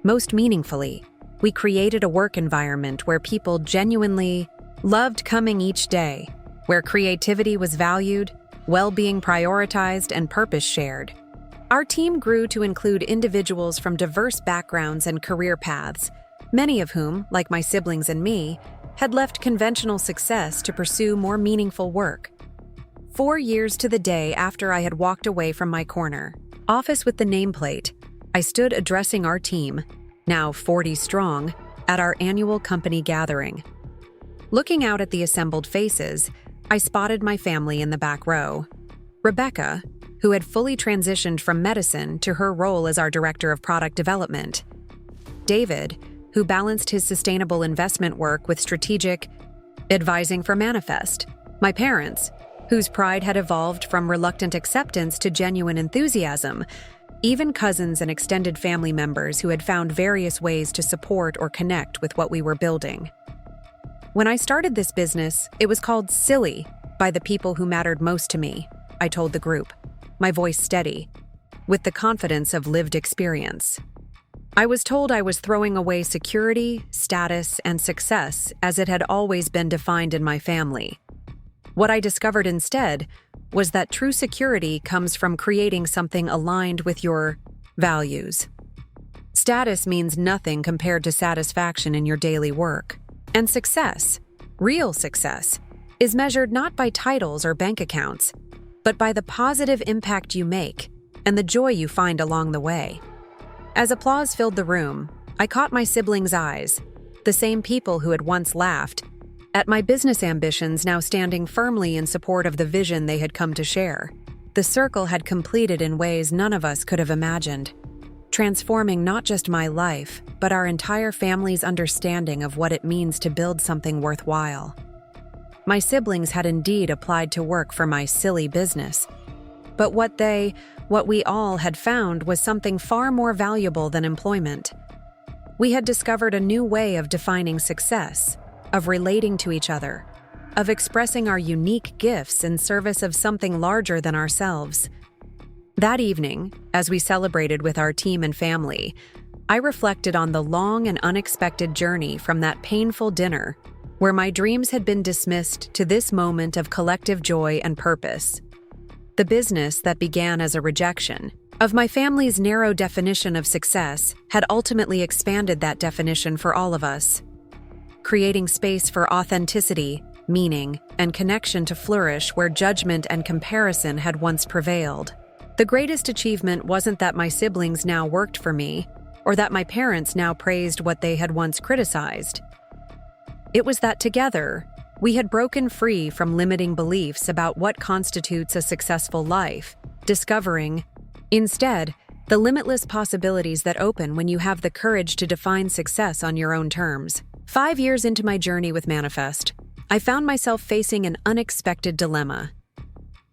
Most meaningfully, we created a work environment where people genuinely loved coming each day, where creativity was valued, well-being prioritized, and purpose shared. Our team grew to include individuals from diverse backgrounds and career paths, many of whom, like my siblings and me, had left conventional success to pursue more meaningful work. 4 years to the day after I had walked away from my corner office with the nameplate, I stood addressing our team, now 40 strong, at our annual company gathering. Looking out at the assembled faces, I spotted my family in the back row. Rebecca, who had fully transitioned from medicine to her role as our director of product development. David, who balanced his sustainable investment work with strategic advising for Manifest. My parents, whose pride had evolved from reluctant acceptance to genuine enthusiasm. Even cousins and extended family members who had found various ways to support or connect with what we were building. When I started this business, it was called Silly by the people who mattered most to me, I told the group, my voice steady, with the confidence of lived experience. I was told I was throwing away security, status, and success as it had always been defined in my family. What I discovered instead was that true security comes from creating something aligned with your values. Status means nothing compared to satisfaction in your daily work. And success, real success, is measured not by titles or bank accounts, but by the positive impact you make and the joy you find along the way. As applause filled the room, I caught my siblings' eyes, the same people who had once laughed, at my business ambitions now standing firmly in support of the vision they had come to share. The circle had completed in ways none of us could have imagined, transforming not just my life, but our entire family's understanding of what it means to build something worthwhile. My siblings had indeed applied to work for my silly business, but what we all had found was something far more valuable than employment. We had discovered a new way of defining success, of relating to each other, of expressing our unique gifts in service of something larger than ourselves. That evening, as we celebrated with our team and family, I reflected on the long and unexpected journey from that painful dinner, where my dreams had been dismissed, to this moment of collective joy and purpose. The business that began as a rejection of my family's narrow definition of success had ultimately expanded that definition for all of us, creating space for authenticity, meaning, and connection to flourish where judgment and comparison had once prevailed. The greatest achievement wasn't that my siblings now worked for me, or that my parents now praised what they had once criticized. It was that together, we had broken free from limiting beliefs about what constitutes a successful life, discovering, instead, the limitless possibilities that open when you have the courage to define success on your own terms. 5 years into my journey with Manifest, I found myself facing an unexpected dilemma.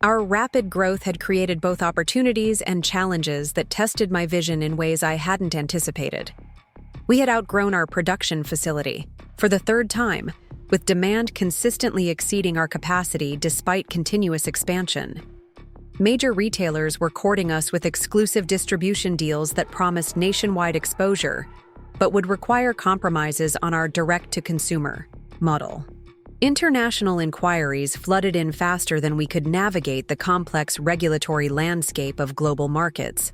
Our rapid growth had created both opportunities and challenges that tested my vision in ways I hadn't anticipated. We had outgrown our production facility, for the third time, with demand consistently exceeding our capacity despite continuous expansion. Major retailers were courting us with exclusive distribution deals that promised nationwide exposure, but would require compromises on our direct-to-consumer model. International inquiries flooded in faster than we could navigate the complex regulatory landscape of global markets.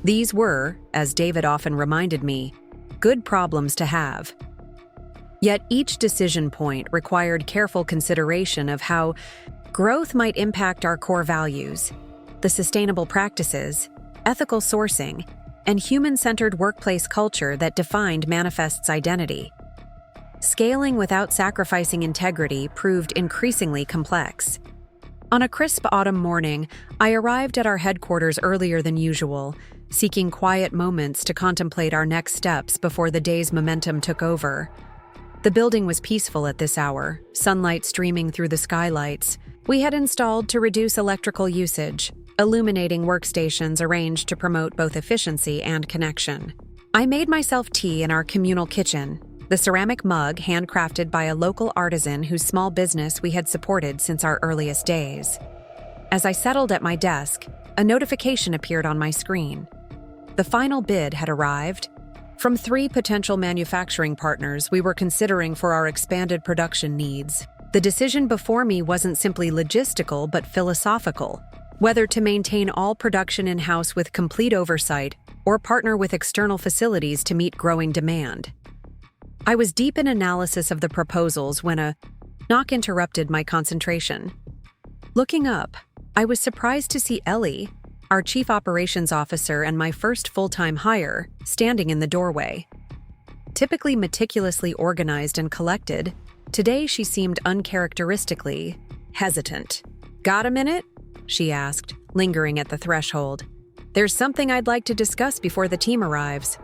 These were, as David often reminded me, good problems to have. Yet each decision point required careful consideration of how growth might impact our core values, the sustainable practices, ethical sourcing, and human-centered workplace culture that defined Manifest's identity. Scaling without sacrificing integrity proved increasingly complex. On a crisp autumn morning, I arrived at our headquarters earlier than usual, seeking quiet moments to contemplate our next steps before the day's momentum took over. The building was peaceful at this hour, sunlight streaming through the skylights. We had installed to reduce electrical usage, illuminating workstations arranged to promote both efficiency and connection. I made myself tea in our communal kitchen, the ceramic mug handcrafted by a local artisan whose small business we had supported since our earliest days. As I settled at my desk, a notification appeared on my screen. The final bid had arrived. From 3 potential manufacturing partners we were considering for our expanded production needs. The decision before me wasn't simply logistical but philosophical, whether to maintain all production in-house with complete oversight or partner with external facilities to meet growing demand. I was deep in analysis of the proposals when a knock interrupted my concentration. Looking up, I was surprised to see Ellie, our chief operations officer and my first full-time hire, standing in the doorway. Typically meticulously organized and collected, today she seemed uncharacteristically hesitant. "Got a minute?" she asked, lingering at the threshold. "There's something I'd like to discuss before the team arrives."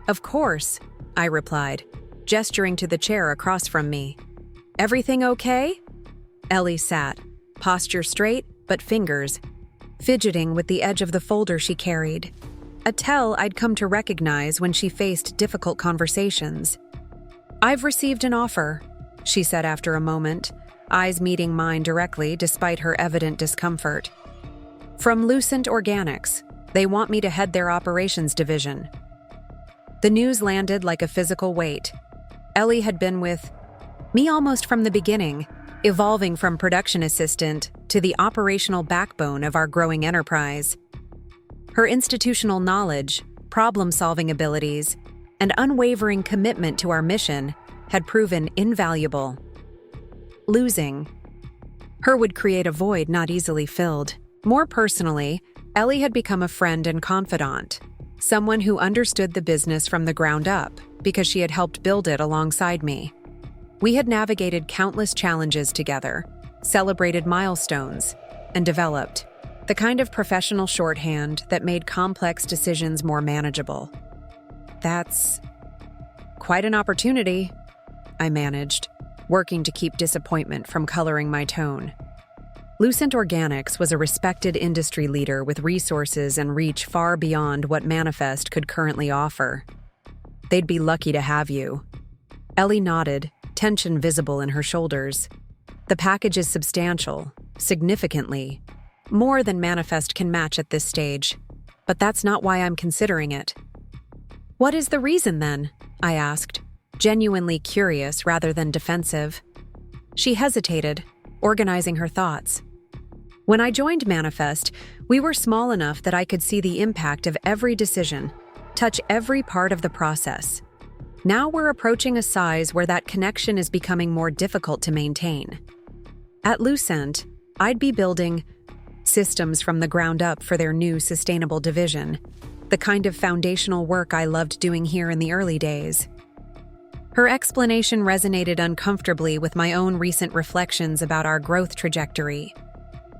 "Of course," I replied, gesturing to the chair across from me. "Everything okay?" Ellie sat, posture straight, but fingers fidgeting with the edge of the folder she carried. A tell I'd come to recognize when she faced difficult conversations. "I've received an offer," she said after a moment, eyes meeting mine directly despite her evident discomfort. "From Lucent Organics. They want me to head their operations division." The news landed like a physical weight. Ellie had been with me almost from the beginning, evolving from production assistant to the operational backbone of our growing enterprise. Her institutional knowledge, problem-solving abilities, and unwavering commitment to our mission had proven invaluable. Losing her would create a void not easily filled. More personally, Ellie had become a friend and confidant, someone who understood the business from the ground up because she had helped build it alongside me. We had navigated countless challenges together, celebrated milestones, and developed the kind of professional shorthand that made complex decisions more manageable. "That's quite an opportunity," I managed, working to keep disappointment from coloring my tone. Lucent Organics was a respected industry leader with resources and reach far beyond what Manifest could currently offer. "They'd be lucky to have you." Ellie nodded, tension visible in her shoulders. "The package is substantial, significantly, more than Manifest can match at this stage, but that's not why I'm considering it." "What is the reason then?" I asked, genuinely curious rather than defensive. She hesitated, organizing her thoughts. "When I joined Manifest, we were small enough that I could see the impact of every decision, touch every part of the process. Now we're approaching a size where that connection is becoming more difficult to maintain. At Lucent, I'd be building systems from the ground up for their new sustainable division, the kind of foundational work I loved doing here in the early days." Her explanation resonated uncomfortably with my own recent reflections about our growth trajectory.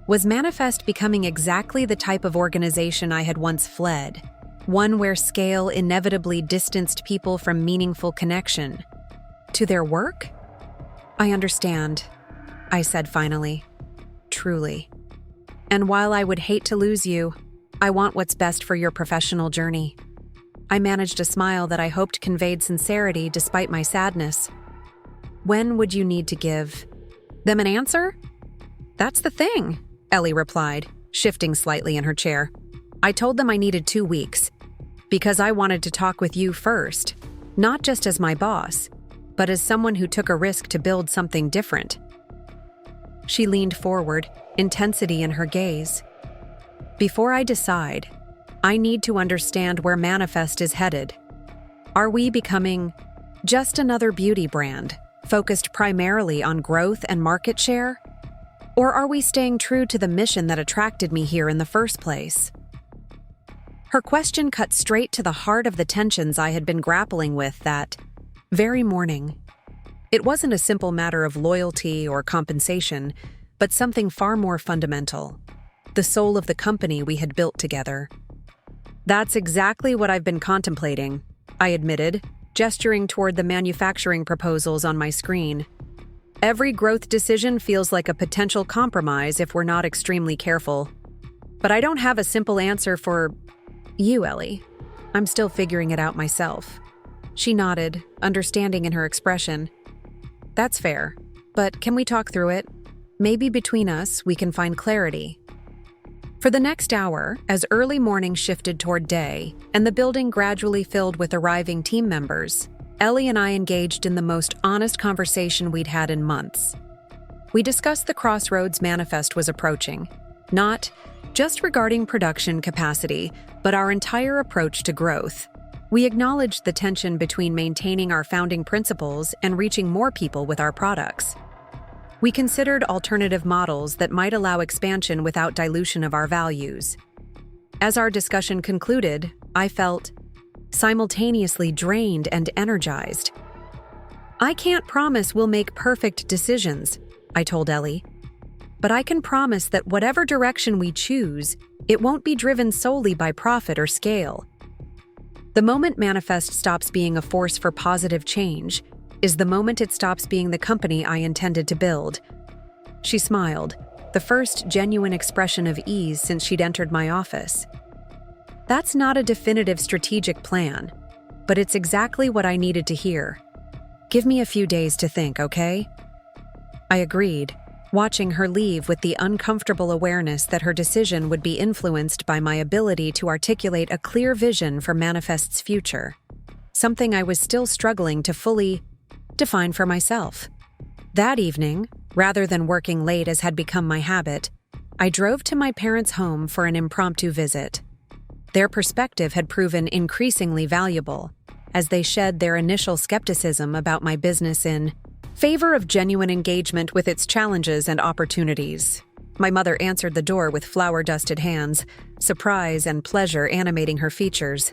Was Manifest becoming exactly the type of organization I had once fled? One where scale inevitably distanced people from meaningful connection to their work? "I understand," I said finally. "Truly. And while I would hate to lose you, I want what's best for your professional journey." I managed a smile that I hoped conveyed sincerity despite my sadness. "When would you need to give them an answer?" "That's the thing," Ellie replied, shifting slightly in her chair. "I told them I needed 2 weeks, because I wanted to talk with you first, not just as my boss, but as someone who took a risk to build something different." She leaned forward, intensity in her gaze. "Before I decide, I need to understand where Manifest is headed. Are we becoming just another beauty brand, focused primarily on growth and market share? Or are we staying true to the mission that attracted me here in the first place?" Her question cut straight to the heart of the tensions I had been grappling with that very morning. It wasn't a simple matter of loyalty or compensation, but something far more fundamental: the soul of the company we had built together. "That's exactly what I've been contemplating," I admitted, gesturing toward the manufacturing proposals on my screen. "Every growth decision feels like a potential compromise if we're not extremely careful. But I don't have a simple answer for you, Ellie. I'm still figuring it out myself." She nodded, understanding in her expression. "That's fair, but can we talk through it? Maybe between us we can find clarity." For the next hour, as early morning shifted toward day and the building gradually filled with arriving team members, Ellie and I engaged in the most honest conversation we'd had in months. We discussed the crossroads Manifest was approaching, not just regarding production capacity, but our entire approach to growth. We acknowledged the tension between maintaining our founding principles and reaching more people with our products. We considered alternative models that might allow expansion without dilution of our values. As our discussion concluded, I felt simultaneously drained and energized. "I can't promise we'll make perfect decisions," I told Ellie. "But I can promise that whatever direction we choose, it won't be driven solely by profit or scale." The moment Manifest stops being a force for positive change is the moment it stops being the company I intended to build. She smiled, the first genuine expression of ease since she'd entered my office. "That's not a definitive strategic plan, but it's exactly what I needed to hear. Give me a few days to think, okay?" I agreed, watching her leave with the uncomfortable awareness that her decision would be influenced by my ability to articulate a clear vision for Manifest's future, something I was still struggling to fully define for myself. That evening, rather than working late as had become my habit, I drove to my parents' home for an impromptu visit. Their perspective had proven increasingly valuable, as they shed their initial skepticism about my business in favor of genuine engagement with its challenges and opportunities. My mother answered the door with flour-dusted hands, surprise and pleasure animating her features.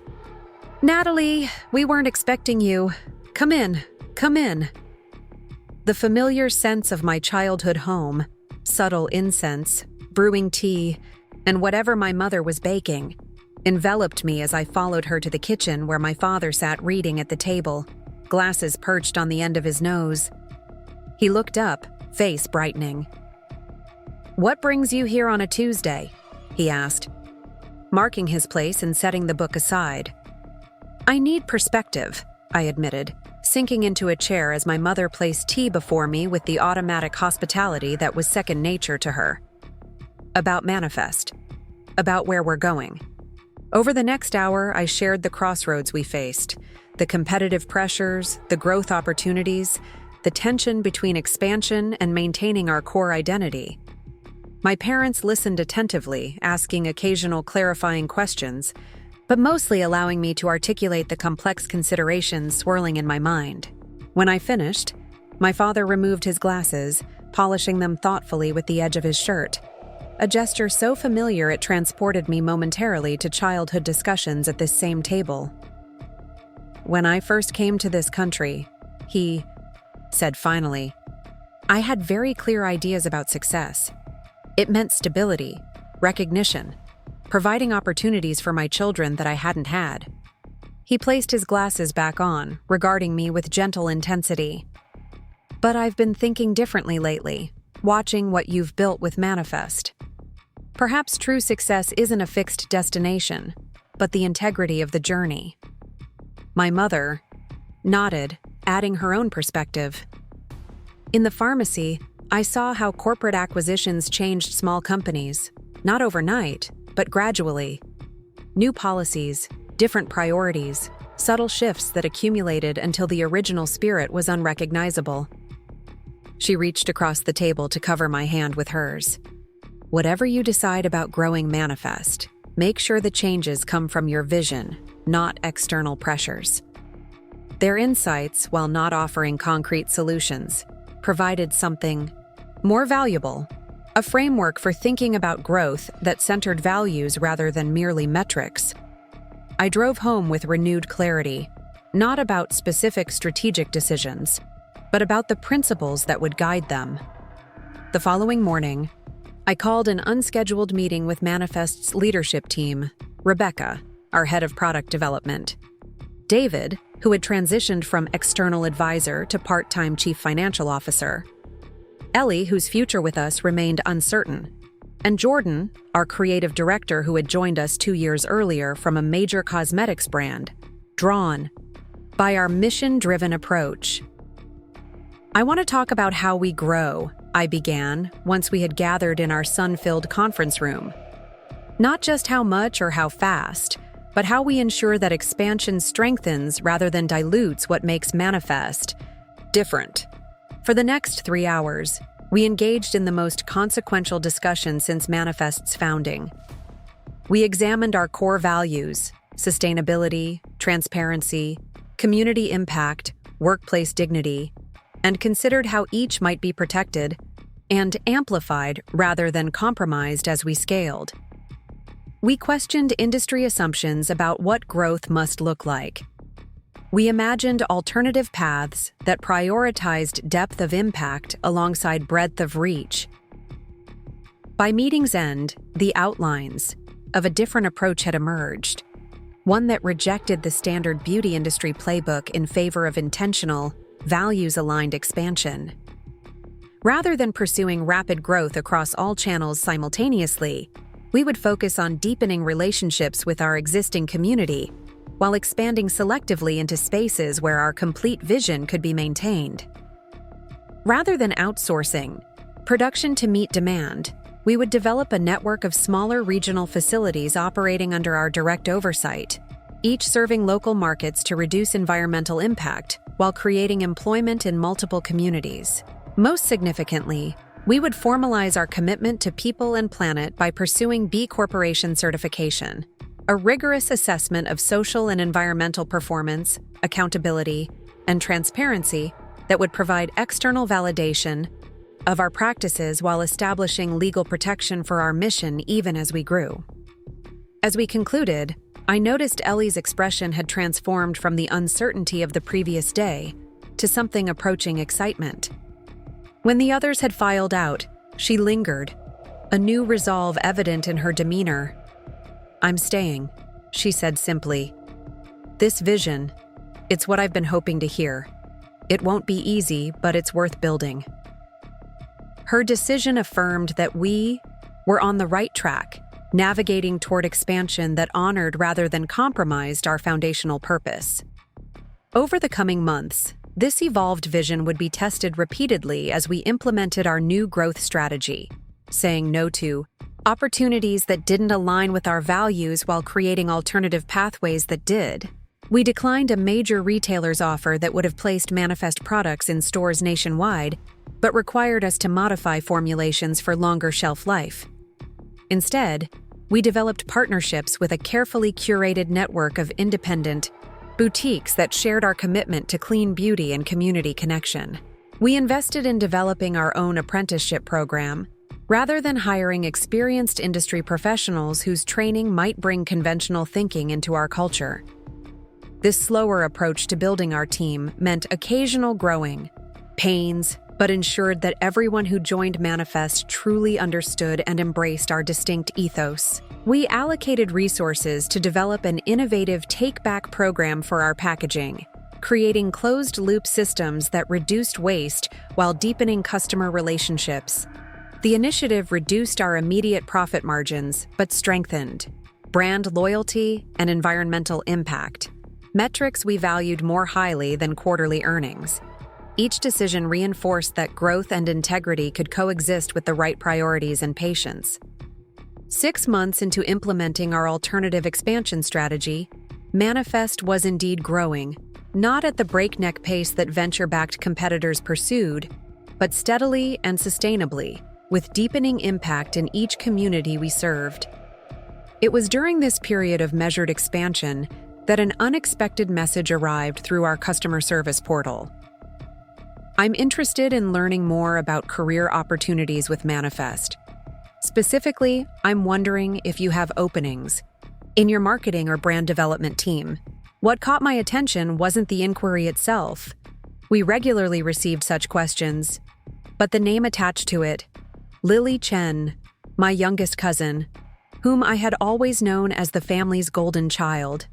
"Natalie, we weren't expecting you. Come in, come in." The familiar sense of my childhood home, subtle incense, brewing tea, and whatever my mother was baking, enveloped me as I followed her to the kitchen where my father sat reading at the table, glasses perched on the end of his nose. He looked up, face brightening. "What brings you here on a Tuesday?" he asked, marking his place and setting the book aside. "I need perspective," I admitted, sinking into a chair as my mother placed tea before me with the automatic hospitality that was second nature to her. "About Manifest. About where we're going." Over the next hour, I shared the crossroads we faced, the competitive pressures, the growth opportunities, the tension between expansion and maintaining our core identity. My parents listened attentively, asking occasional clarifying questions, but mostly allowing me to articulate the complex considerations swirling in my mind. When I finished, my father removed his glasses, polishing them thoughtfully with the edge of his shirt, a gesture so familiar it transported me momentarily to childhood discussions at this same table. "When I first came to this country," he said finally, "I had very clear ideas about success. It meant stability, recognition, providing opportunities for my children that I hadn't had." He placed his glasses back on, regarding me with gentle intensity. "But I've been thinking differently lately, watching what you've built with Manifest. Perhaps true success isn't a fixed destination, but the integrity of the journey." My mother nodded, adding her own perspective. "In the pharmacy, I saw how corporate acquisitions changed small companies, not overnight, but gradually. New policies, different priorities, subtle shifts that accumulated until the original spirit was unrecognizable." She reached across the table to cover my hand with hers. "Whatever you decide about growing Manifest, make sure the changes come from your vision, not external pressures." Their insights, while not offering concrete solutions, provided something more valuable, a framework for thinking about growth that centered values rather than merely metrics. I drove home with renewed clarity, not about specific strategic decisions, but about the principles that would guide them. The following morning, I called an unscheduled meeting with Manifest's leadership team, Rebecca, our head of product development, David, who had transitioned from external advisor to part-time chief financial officer, Ellie, whose future with us remained uncertain, and Jordan, our creative director who had joined us 2 years earlier from a major cosmetics brand, drawn by our mission-driven approach. "I want to talk about how we grow," I began, once we had gathered in our sun-filled conference room. "Not just how much or how fast, but how we ensure that expansion strengthens rather than dilutes what makes Manifest different." For the next 3 hours, we engaged in the most consequential discussion since Manifest's founding. We examined our core values, sustainability, transparency, community impact, workplace dignity, and considered how each might be protected and amplified rather than compromised as we scaled. We questioned industry assumptions about what growth must look like. We imagined alternative paths that prioritized depth of impact alongside breadth of reach. By meeting's end, the outlines of a different approach had emerged, one that rejected the standard beauty industry playbook in favor of intentional, values-aligned expansion. Rather than pursuing rapid growth across all channels simultaneously, we would focus on deepening relationships with our existing community while expanding selectively into spaces where our complete vision could be maintained. Rather than outsourcing production to meet demand, we would develop a network of smaller regional facilities operating under our direct oversight, each serving local markets to reduce environmental impact while creating employment in multiple communities. Most significantly, we would formalize our commitment to people and planet by pursuing B Corporation certification, a rigorous assessment of social and environmental performance, accountability, and transparency that would provide external validation of our practices while establishing legal protection for our mission even as we grew. As we concluded, I noticed Ellie's expression had transformed from the uncertainty of the previous day to something approaching excitement. When the others had filed out, she lingered, a new resolve evident in her demeanor. "I'm staying," she said simply. "This vision, it's what I've been hoping to hear. It won't be easy, but it's worth building." Her decision affirmed that we were on the right track, navigating toward expansion that honored rather than compromised our foundational purpose. Over the coming months, this evolved vision would be tested repeatedly as we implemented our new growth strategy, saying no to opportunities that didn't align with our values while creating alternative pathways that did. We declined a major retailer's offer that would have placed Manifest products in stores nationwide, but required us to modify formulations for longer shelf life. Instead, we developed partnerships with a carefully curated network of independent boutiques that shared our commitment to clean beauty and community connection. We invested in developing our own apprenticeship program, rather than hiring experienced industry professionals whose training might bring conventional thinking into our culture. This slower approach to building our team meant occasional growing pains, but ensured that everyone who joined Manifest truly understood and embraced our distinct ethos. We allocated resources to develop an innovative take-back program for our packaging, creating closed-loop systems that reduced waste while deepening customer relationships. The initiative reduced our immediate profit margins, but strengthened brand loyalty and environmental impact, metrics we valued more highly than quarterly earnings. Each decision reinforced that growth and integrity could coexist with the right priorities and patience. 6 months into implementing our alternative expansion strategy, Manifest was indeed growing, not at the breakneck pace that venture-backed competitors pursued, but steadily and sustainably, with deepening impact in each community we served. It was during this period of measured expansion that an unexpected message arrived through our customer service portal. "I'm interested in learning more about career opportunities with Manifest. Specifically, I'm wondering if you have openings in your marketing or brand development team." What caught my attention wasn't the inquiry itself. We regularly received such questions, but the name attached to it, Lily Chen, my youngest cousin, whom I had always known as the family's golden child.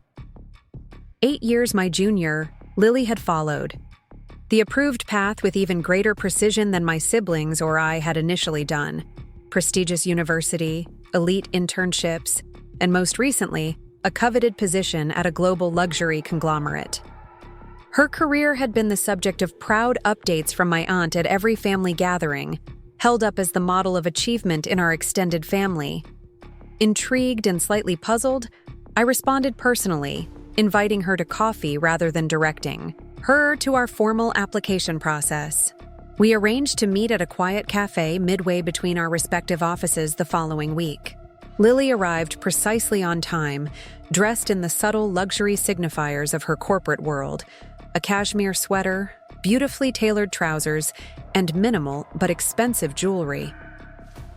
8 years my junior, Lily had followed the approved path with even greater precision than my siblings or I had initially done. Prestigious university, elite internships, and most recently, a coveted position at a global luxury conglomerate. Her career had been the subject of proud updates from my aunt at every family gathering, held up as the model of achievement in our extended family. Intrigued and slightly puzzled, I responded personally, inviting her to coffee rather than directing her to our formal application process. We arranged to meet at a quiet cafe midway between our respective offices the following week. Lily arrived precisely on time, dressed in the subtle luxury signifiers of her corporate world, a cashmere sweater, beautifully tailored trousers, and minimal but expensive jewelry.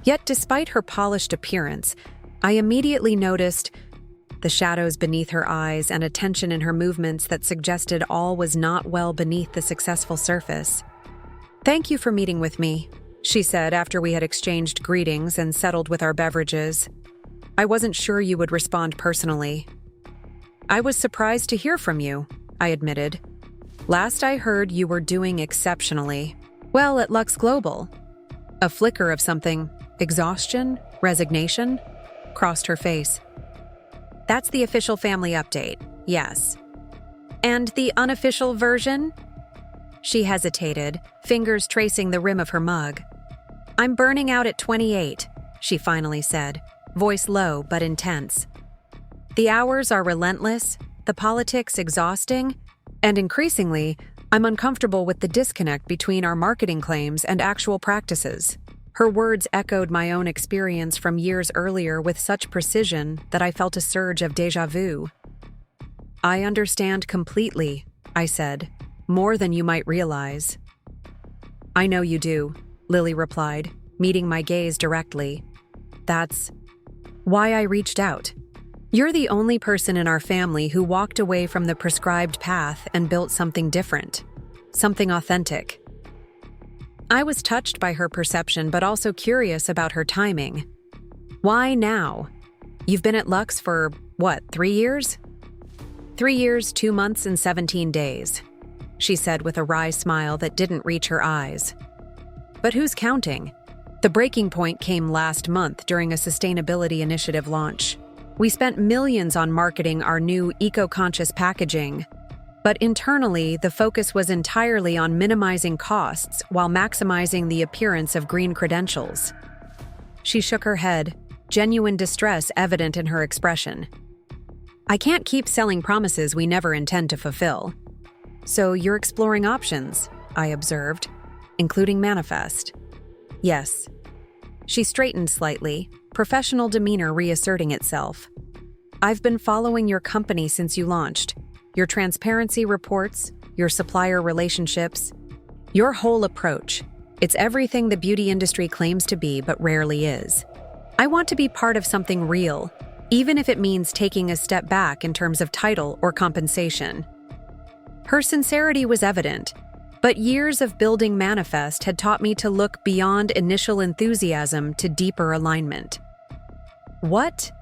Yet despite her polished appearance, I immediately noticed the shadows beneath her eyes and a tension in her movements that suggested all was not well beneath the successful surface. "Thank you for meeting with me," she said after we had exchanged greetings and settled with our beverages. "I wasn't sure you would respond personally." "I was surprised to hear from you," I admitted. "Last I heard, you were doing exceptionally well at Lux Global." A flicker of something, exhaustion, resignation, crossed her face. "That's the official family update, yes." "And the unofficial version?" She hesitated, fingers tracing the rim of her mug. "I'm burning out at 28, she finally said, voice low but intense. "The hours are relentless, the politics exhausting, and increasingly, I'm uncomfortable with the disconnect between our marketing claims and actual practices." Her words echoed my own experience from years earlier with such precision that I felt a surge of déjà vu. "I understand completely," I said, "more than you might realize." "I know you do," Lily replied, meeting my gaze directly. "That's why I reached out. You're the only person in our family who walked away from the prescribed path and built something different, something authentic." I was touched by her perception but also curious about her timing. "Why now? You've been at Lux for, 3 years?" 3 years, 2 months, and 17 days, she said with a wry smile that didn't reach her eyes. "But who's counting? The breaking point came last month during a sustainability initiative launch. We spent millions on marketing our new eco-conscious packaging, but internally, the focus was entirely on minimizing costs while maximizing the appearance of green credentials." She shook her head, genuine distress evident in her expression. "I can't keep selling promises we never intend to fulfill." "So you're exploring options," I observed, "including Manifest." "Yes." She straightened slightly, professional demeanor reasserting itself. "I've been following your company since you launched. Your transparency reports, your supplier relationships, your whole approach. It's everything the beauty industry claims to be but rarely is. I want to be part of something real, even if it means taking a step back in terms of title or compensation." Her sincerity was evident, but years of building Manifest had taught me to look beyond initial enthusiasm to deeper alignment. "What?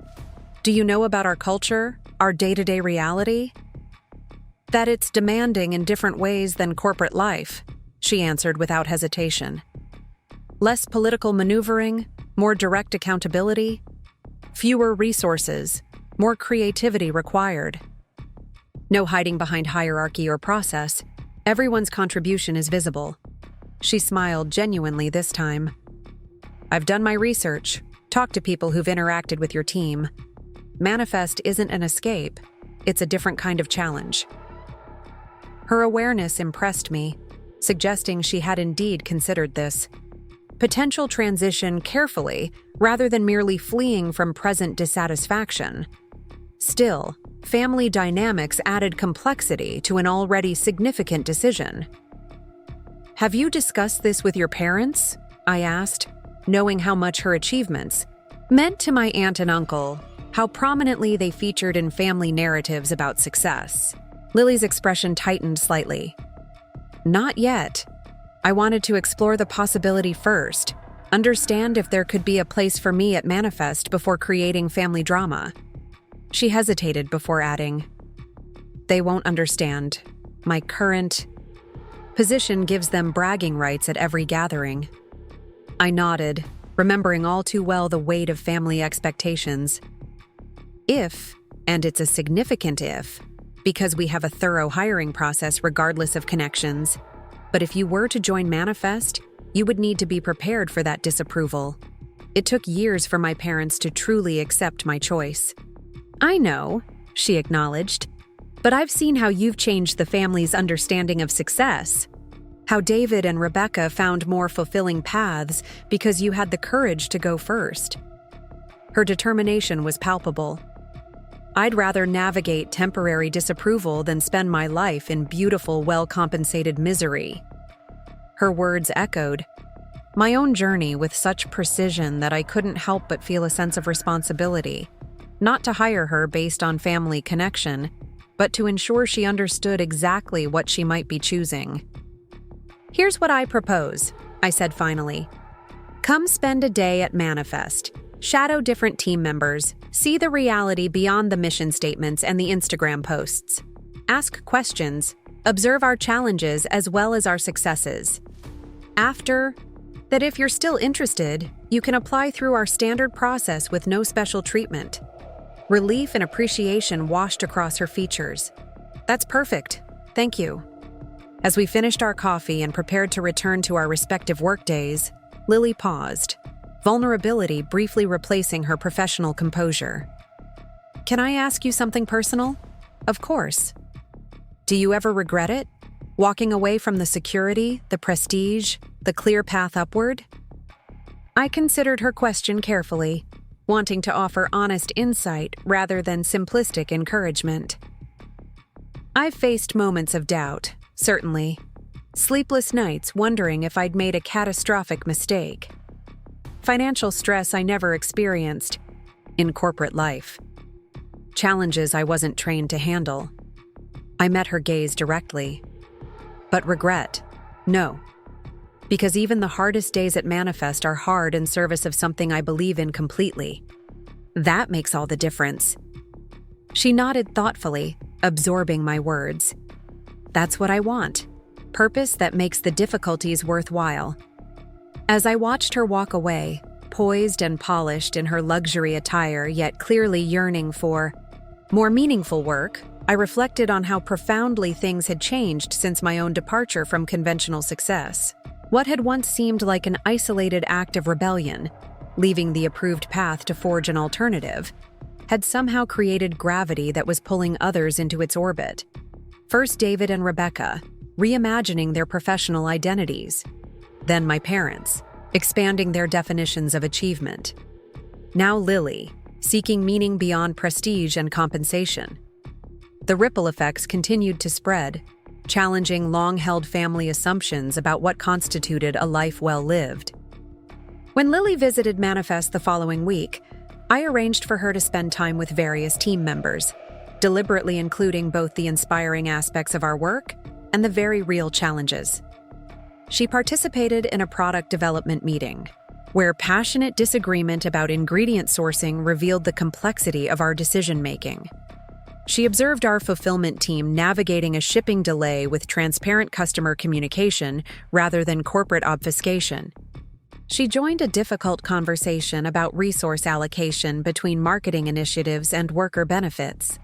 Do you know about our culture, our day-to-day reality?" "That it's demanding in different ways than corporate life," she answered without hesitation. "Less political maneuvering, more direct accountability, fewer resources, more creativity required. No hiding behind hierarchy or process. Everyone's contribution is visible." She smiled genuinely this time. "I've done my research, talked to people who've interacted with your team. Manifest isn't an escape, it's a different kind of challenge." Her awareness impressed me, suggesting she had indeed considered this potential transition carefully rather than merely fleeing from present dissatisfaction. Still, family dynamics added complexity to an already significant decision. "Have you discussed this with your parents?" I asked, knowing how much her achievements meant to my aunt and uncle, how prominently they featured in family narratives about success. Lily's expression tightened slightly. "Not yet. I wanted to explore the possibility first, understand if there could be a place for me at Manifest before creating family drama." She hesitated before adding, "They won't understand. My current position gives them bragging rights at every gathering." I nodded, remembering all too well the weight of family expectations. "If, and it's a significant if, because we have a thorough hiring process regardless of connections, but if you were to join Manifest, you would need to be prepared for that disapproval. It took years for my parents to truly accept my choice." "I know," she acknowledged, "but I've seen how you've changed the family's understanding of success. How David and Rebecca found more fulfilling paths because you had the courage to go first." Her determination was palpable. I'd rather navigate temporary disapproval than spend my life in beautiful, well-compensated misery. Her words echoed my own journey with such precision that I couldn't help but feel a sense of responsibility, not to hire her based on family connection, but to ensure she understood exactly what she might be choosing. "Here's what I propose," I said finally. "Come spend a day at Manifest. Shadow different team members, see the reality beyond the mission statements and the Instagram posts. Ask questions, observe our challenges as well as our successes. After that, if you're still interested, you can apply through our standard process with no special treatment." Relief and appreciation washed across her features. "That's perfect. Thank you." As we finished our coffee and prepared to return to our respective workdays, Lily paused, vulnerability briefly replacing her professional composure. "Can I ask you something personal?" "Of course." "Do you ever regret it? Walking away from the security, the prestige, the clear path upward?" I considered her question carefully, wanting to offer honest insight rather than simplistic encouragement. "I've faced moments of doubt, certainly. Sleepless nights wondering if I'd made a catastrophic mistake. Financial stress I never experienced in corporate life. Challenges I wasn't trained to handle." I met her gaze directly. "But regret? No. Because even the hardest days at Manifest are hard in service of something I believe in completely. That makes all the difference." She nodded thoughtfully, absorbing my words. "That's what I want. Purpose that makes the difficulties worthwhile." As I watched her walk away, poised and polished in her luxury attire yet clearly yearning for more meaningful work, I reflected on how profoundly things had changed since my own departure from conventional success. What had once seemed like an isolated act of rebellion, leaving the approved path to forge an alternative, had somehow created gravity that was pulling others into its orbit. First David and Rebecca, reimagining their professional identities. Then my parents, expanding their definitions of achievement. Now Lily, seeking meaning beyond prestige and compensation. The ripple effects continued to spread, challenging long-held family assumptions about what constituted a life well lived. When Lily visited Manifest the following week, I arranged for her to spend time with various team members, deliberately including both the inspiring aspects of our work and the very real challenges. She participated in a product development meeting, where passionate disagreement about ingredient sourcing revealed the complexity of our decision-making. She observed our fulfillment team navigating a shipping delay with transparent customer communication rather than corporate obfuscation. She joined a difficult conversation about resource allocation between marketing initiatives and worker benefits.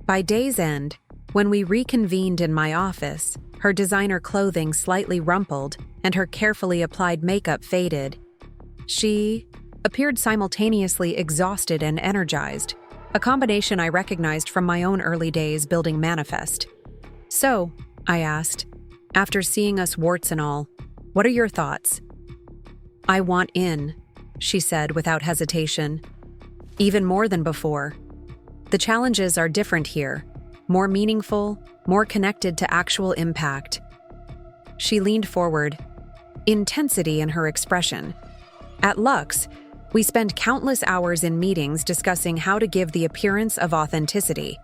By day's end, when we reconvened in my office, her designer clothing slightly rumpled and her carefully applied makeup faded. She appeared simultaneously exhausted and energized, a combination I recognized from my own early days building Manifest. "So," I asked, "after seeing us warts and all, what are your thoughts?" "I want in," she said without hesitation. "Even more than before. The challenges are different here, more meaningful, more connected to actual impact." She leaned forward, intensity in her expression. "At Lux, we spend countless hours in meetings discussing how to give the appearance of authenticity.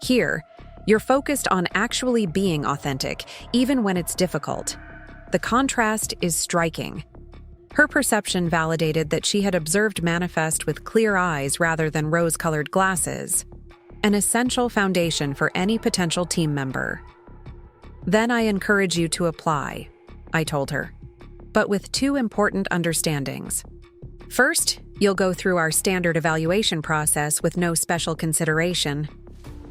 Here, you're focused on actually being authentic, even when it's difficult. The contrast is striking." Her perception validated that she had observed Manifest with clear eyes rather than rose-colored glasses, an essential foundation for any potential team member. "Then I encourage you to apply," I told her, "but with two important understandings. First, you'll go through our standard evaluation process with no special consideration.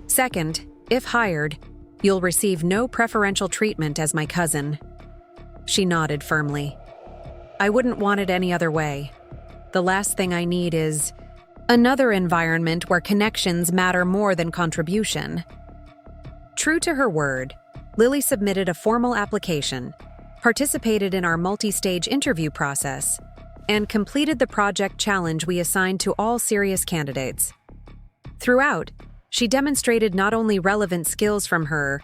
Second, if hired, you'll receive no preferential treatment as my cousin." She nodded firmly. "I wouldn't want it any other way. The last thing I need is another environment where connections matter more than contribution." True to her word, Lily submitted a formal application, participated in our multi-stage interview process, and completed the project challenge we assigned to all serious candidates. Throughout, she demonstrated not only relevant skills from her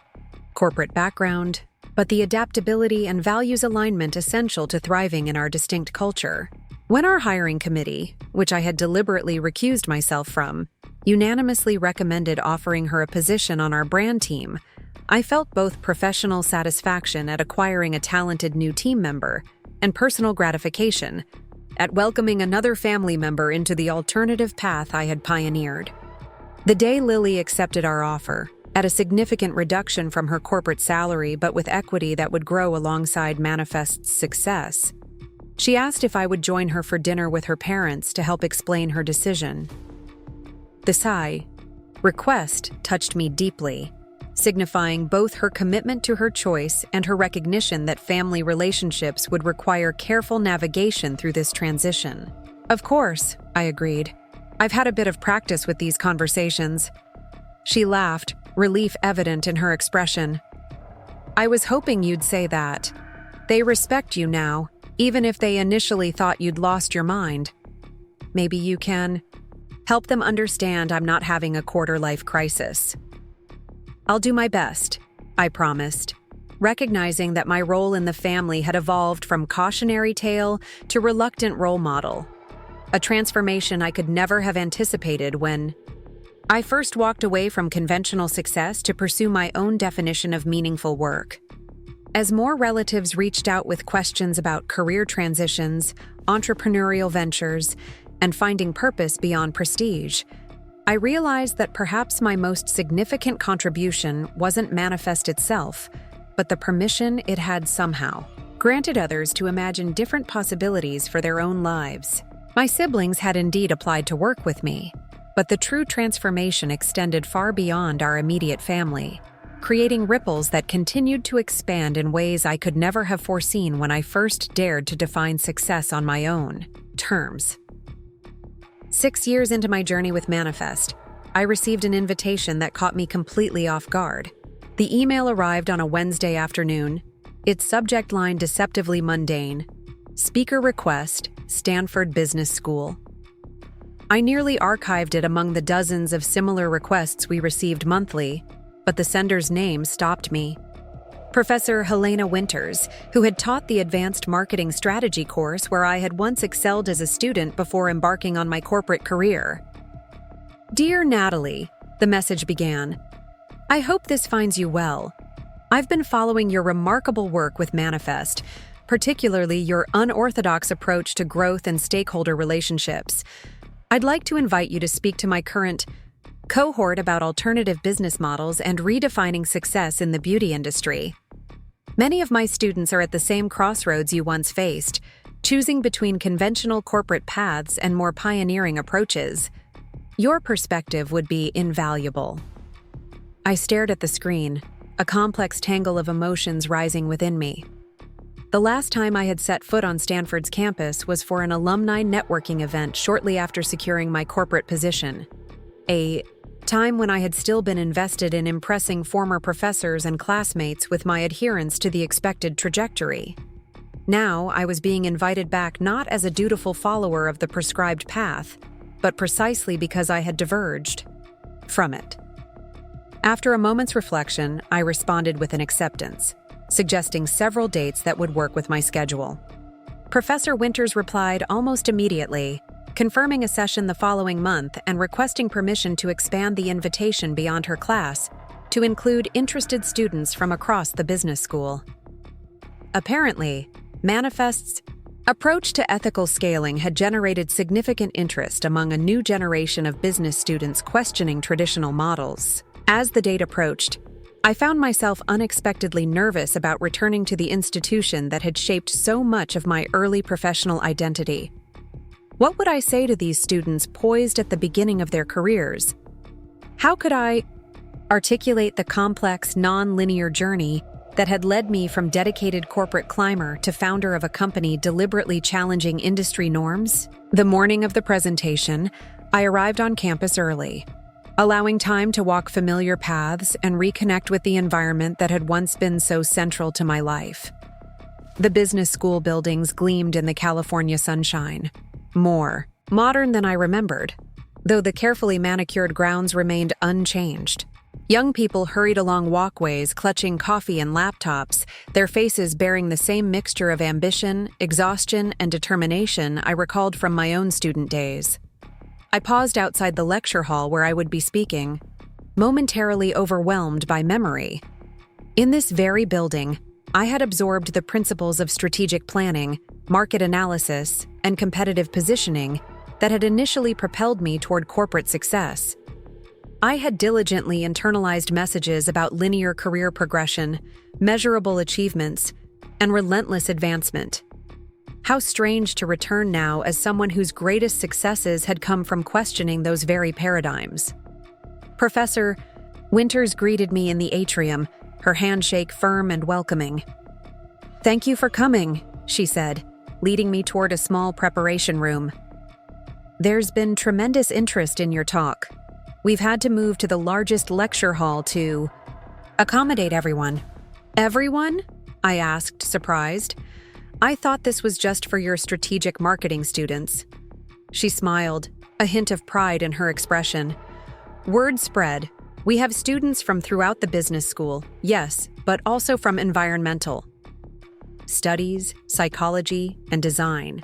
corporate background, but the adaptability and values alignment essential to thriving in our distinct culture. When our hiring committee, which I had deliberately recused myself from, unanimously recommended offering her a position on our brand team, I felt both professional satisfaction at acquiring a talented new team member and personal gratification at welcoming another family member into the alternative path I had pioneered. The day Lily accepted our offer, at a significant reduction from her corporate salary but with equity that would grow alongside Manifest's success, she asked if I would join her for dinner with her parents to help explain her decision. The request touched me deeply, signifying both her commitment to her choice and her recognition that family relationships would require careful navigation through this transition. Of course, I agreed. I've had a bit of practice with these conversations. She laughed, relief evident in her expression. I was hoping you'd say that. They respect you now, even if they initially thought you'd lost your mind. Maybe you can help them understand I'm not having a quarter-life crisis. I'll do my best, I promised, recognizing that my role in the family had evolved from cautionary tale to reluctant role model, a transformation I could never have anticipated when I first walked away from conventional success to pursue my own definition of meaningful work. As more relatives reached out with questions about career transitions, entrepreneurial ventures, and finding purpose beyond prestige, I realized that perhaps my most significant contribution wasn't Manifest itself, but the permission it had somehow granted others to imagine different possibilities for their own lives. My siblings had indeed applied to work with me, but the true transformation extended far beyond our immediate family, creating ripples that continued to expand in ways I could never have foreseen when I first dared to define success on my own terms. 6 years into my journey with Manifest, I received an invitation that caught me completely off guard. The email arrived on a Wednesday afternoon, its subject line deceptively mundane: Speaker Request, Stanford Business School. I nearly archived it among the dozens of similar requests we received monthly, but the sender's name stopped me. Professor Helena Winters, who had taught the Advanced Marketing Strategy course where I had once excelled as a student before embarking on my corporate career. Dear Natalie, the message began, I hope this finds you well. I've been following your remarkable work with Manifest, particularly your unorthodox approach to growth and stakeholder relationships. I'd like to invite you to speak to my current cohort about alternative business models and redefining success in the beauty industry. Many of my students are at the same crossroads you once faced, choosing between conventional corporate paths and more pioneering approaches. Your perspective would be invaluable. I stared at the screen, a complex tangle of emotions rising within me. The last time I had set foot on Stanford's campus was for an alumni networking event shortly after securing my corporate position. A time when I had still been invested in impressing former professors and classmates with my adherence to the expected trajectory. Now I was being invited back not as a dutiful follower of the prescribed path, but precisely because I had diverged from it. After a moment's reflection, I responded with an acceptance, suggesting several dates that would work with my schedule. Professor Winters replied almost immediately, confirming a session the following month and requesting permission to expand the invitation beyond her class to include interested students from across the business school. Apparently, Manifest's approach to ethical scaling had generated significant interest among a new generation of business students questioning traditional models. As the date approached, I found myself unexpectedly nervous about returning to the institution that had shaped so much of my early professional identity. What would I say to these students poised at the beginning of their careers? How could I articulate the complex, non-linear journey that had led me from dedicated corporate climber to founder of a company deliberately challenging industry norms? The morning of the presentation, I arrived on campus early, allowing time to walk familiar paths and reconnect with the environment that had once been so central to my life. The business school buildings gleamed in the California sunshine. More modern than I remembered, though the carefully manicured grounds remained unchanged. Young people hurried along walkways, clutching coffee and laptops, their faces bearing the same mixture of ambition, exhaustion, and determination I recalled from my own student days. I paused outside the lecture hall where I would be speaking, momentarily overwhelmed by memory. In this very building, I had absorbed the principles of strategic planning, market analysis, and competitive positioning that had initially propelled me toward corporate success. I had diligently internalized messages about linear career progression, measurable achievements, and relentless advancement. How strange to return now as someone whose greatest successes had come from questioning those very paradigms. Professor Winters greeted me in the atrium, her handshake firm and welcoming. "Thank you for coming," she said, leading me toward a small preparation room. "There's been tremendous interest in your talk. We've had to move to the largest lecture hall to accommodate everyone." "Everyone?" I asked, surprised. "I thought this was just for your strategic marketing students." She smiled, a hint of pride in her expression. "Word spread. We have students from throughout the business school, yes, but also from environmental studies, psychology, and design.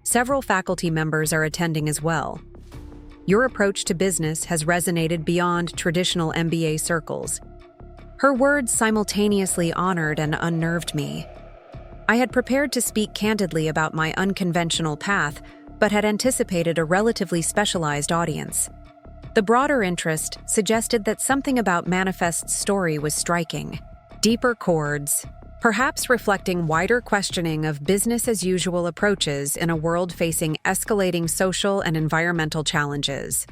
Several faculty members are attending as well. Your approach to business has resonated beyond traditional MBA circles." Her words simultaneously honored and unnerved me. I had prepared to speak candidly about my unconventional path, but had anticipated a relatively specialized audience. The broader interest suggested that something about Manifest's story was striking. Deeper chords, perhaps reflecting wider questioning of business-as-usual approaches in a world facing escalating social and environmental challenges.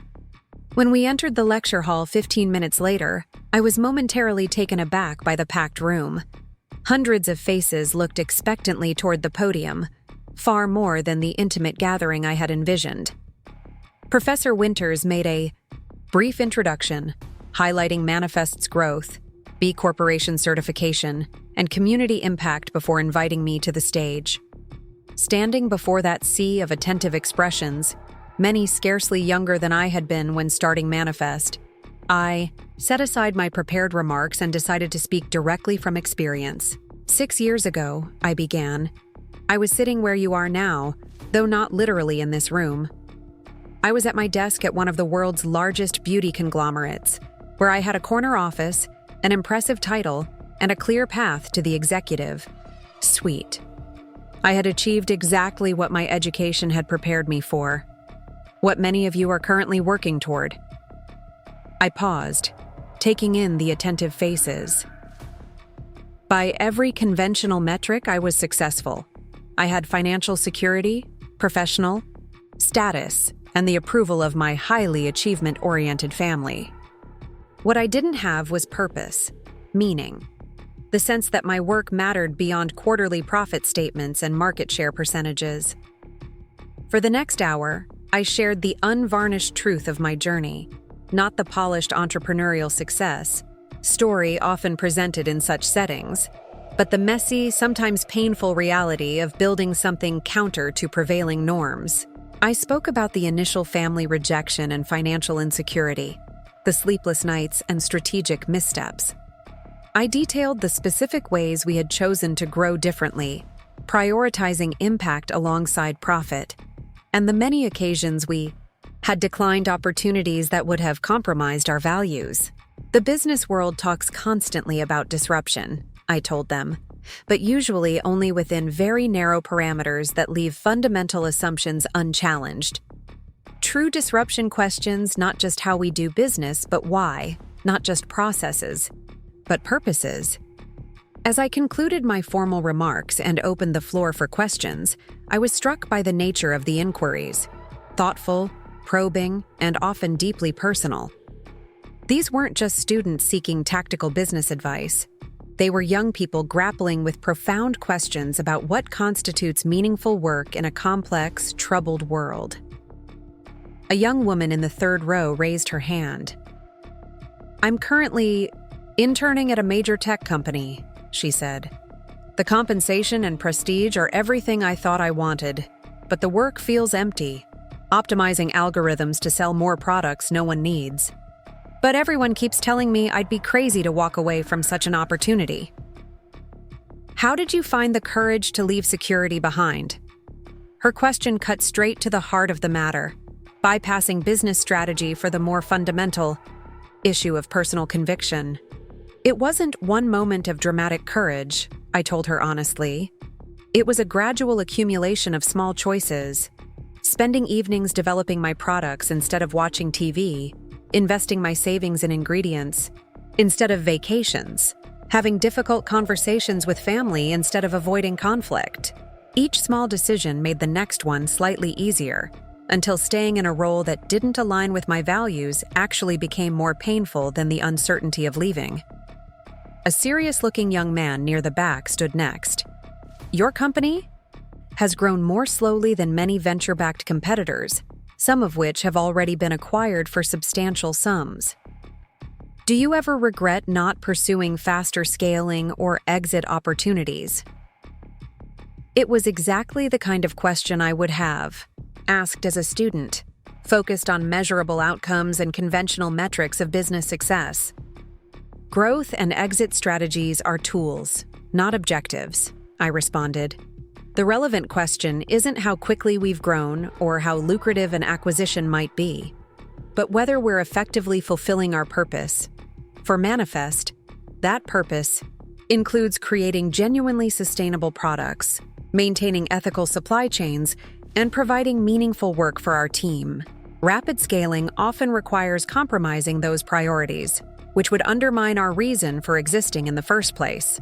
When we entered the lecture hall 15 minutes later, I was momentarily taken aback by the packed room. Hundreds of faces looked expectantly toward the podium, far more than the intimate gathering I had envisioned. Professor Winters made a brief introduction, highlighting Manifest's growth, B Corporation certification, and community impact before inviting me to the stage. Standing before that sea of attentive expressions, many scarcely younger than I had been when starting Manifest, I set aside my prepared remarks and decided to speak directly from experience. 6 years ago, I began, I was sitting where you are now, though not literally in this room. I was at my desk at one of the world's largest beauty conglomerates, where I had a corner office, an impressive title, and a clear path to the executive suite. I had achieved exactly what my education had prepared me for, what many of you are currently working toward. I paused, taking in the attentive faces. By every conventional metric, I was successful. I had financial security, professional status, and the approval of my highly achievement-oriented family. What I didn't have was purpose, meaning, the sense that my work mattered beyond quarterly profit statements and market share percentages. For the next hour, I shared the unvarnished truth of my journey, not the polished entrepreneurial success, story often presented in such settings, but the messy, sometimes painful reality of building something counter to prevailing norms. I spoke about the initial family rejection and financial insecurity, the sleepless nights and strategic missteps. I detailed the specific ways we had chosen to grow differently, prioritizing impact alongside profit, and the many occasions we had declined opportunities that would have compromised our values. The business world talks constantly about disruption, I told them, but usually only within very narrow parameters that leave fundamental assumptions unchallenged. True disruption questions not just how we do business, but why, not just processes, but purposes. As I concluded my formal remarks and opened the floor for questions, I was struck by the nature of the inquiries, thoughtful, probing, and often deeply personal. These weren't just students seeking tactical business advice. They were young people grappling with profound questions about what constitutes meaningful work in a complex, troubled world. A young woman in the third row raised her hand. "I'm currently interning at a major tech company," she said. The compensation and prestige are everything I thought I wanted, but the work feels empty, optimizing algorithms to sell more products no one needs. But everyone keeps telling me I'd be crazy to walk away from such an opportunity. How did you find the courage to leave security behind? Her question cut straight to the heart of the matter, bypassing business strategy for the more fundamental issue of personal conviction. It wasn't one moment of dramatic courage, I told her honestly. It was a gradual accumulation of small choices. Spending evenings developing my products instead of watching TV, investing my savings in ingredients instead of vacations, having difficult conversations with family instead of avoiding conflict. Each small decision made the next one slightly easier, until staying in a role that didn't align with my values actually became more painful than the uncertainty of leaving. A serious-looking young man near the back stood next. Your company has grown more slowly than many venture-backed competitors, some of which have already been acquired for substantial sums. Do you ever regret not pursuing faster scaling or exit opportunities? It was exactly the kind of question I would have asked as a student, focused on measurable outcomes and conventional metrics of business success. Growth and exit strategies are tools, not objectives, I responded. The relevant question isn't how quickly we've grown or how lucrative an acquisition might be, but whether we're effectively fulfilling our purpose. For Manifest, that purpose includes creating genuinely sustainable products, maintaining ethical supply chains, and providing meaningful work for our team. Rapid scaling often requires compromising those priorities, which would undermine our reason for existing in the first place.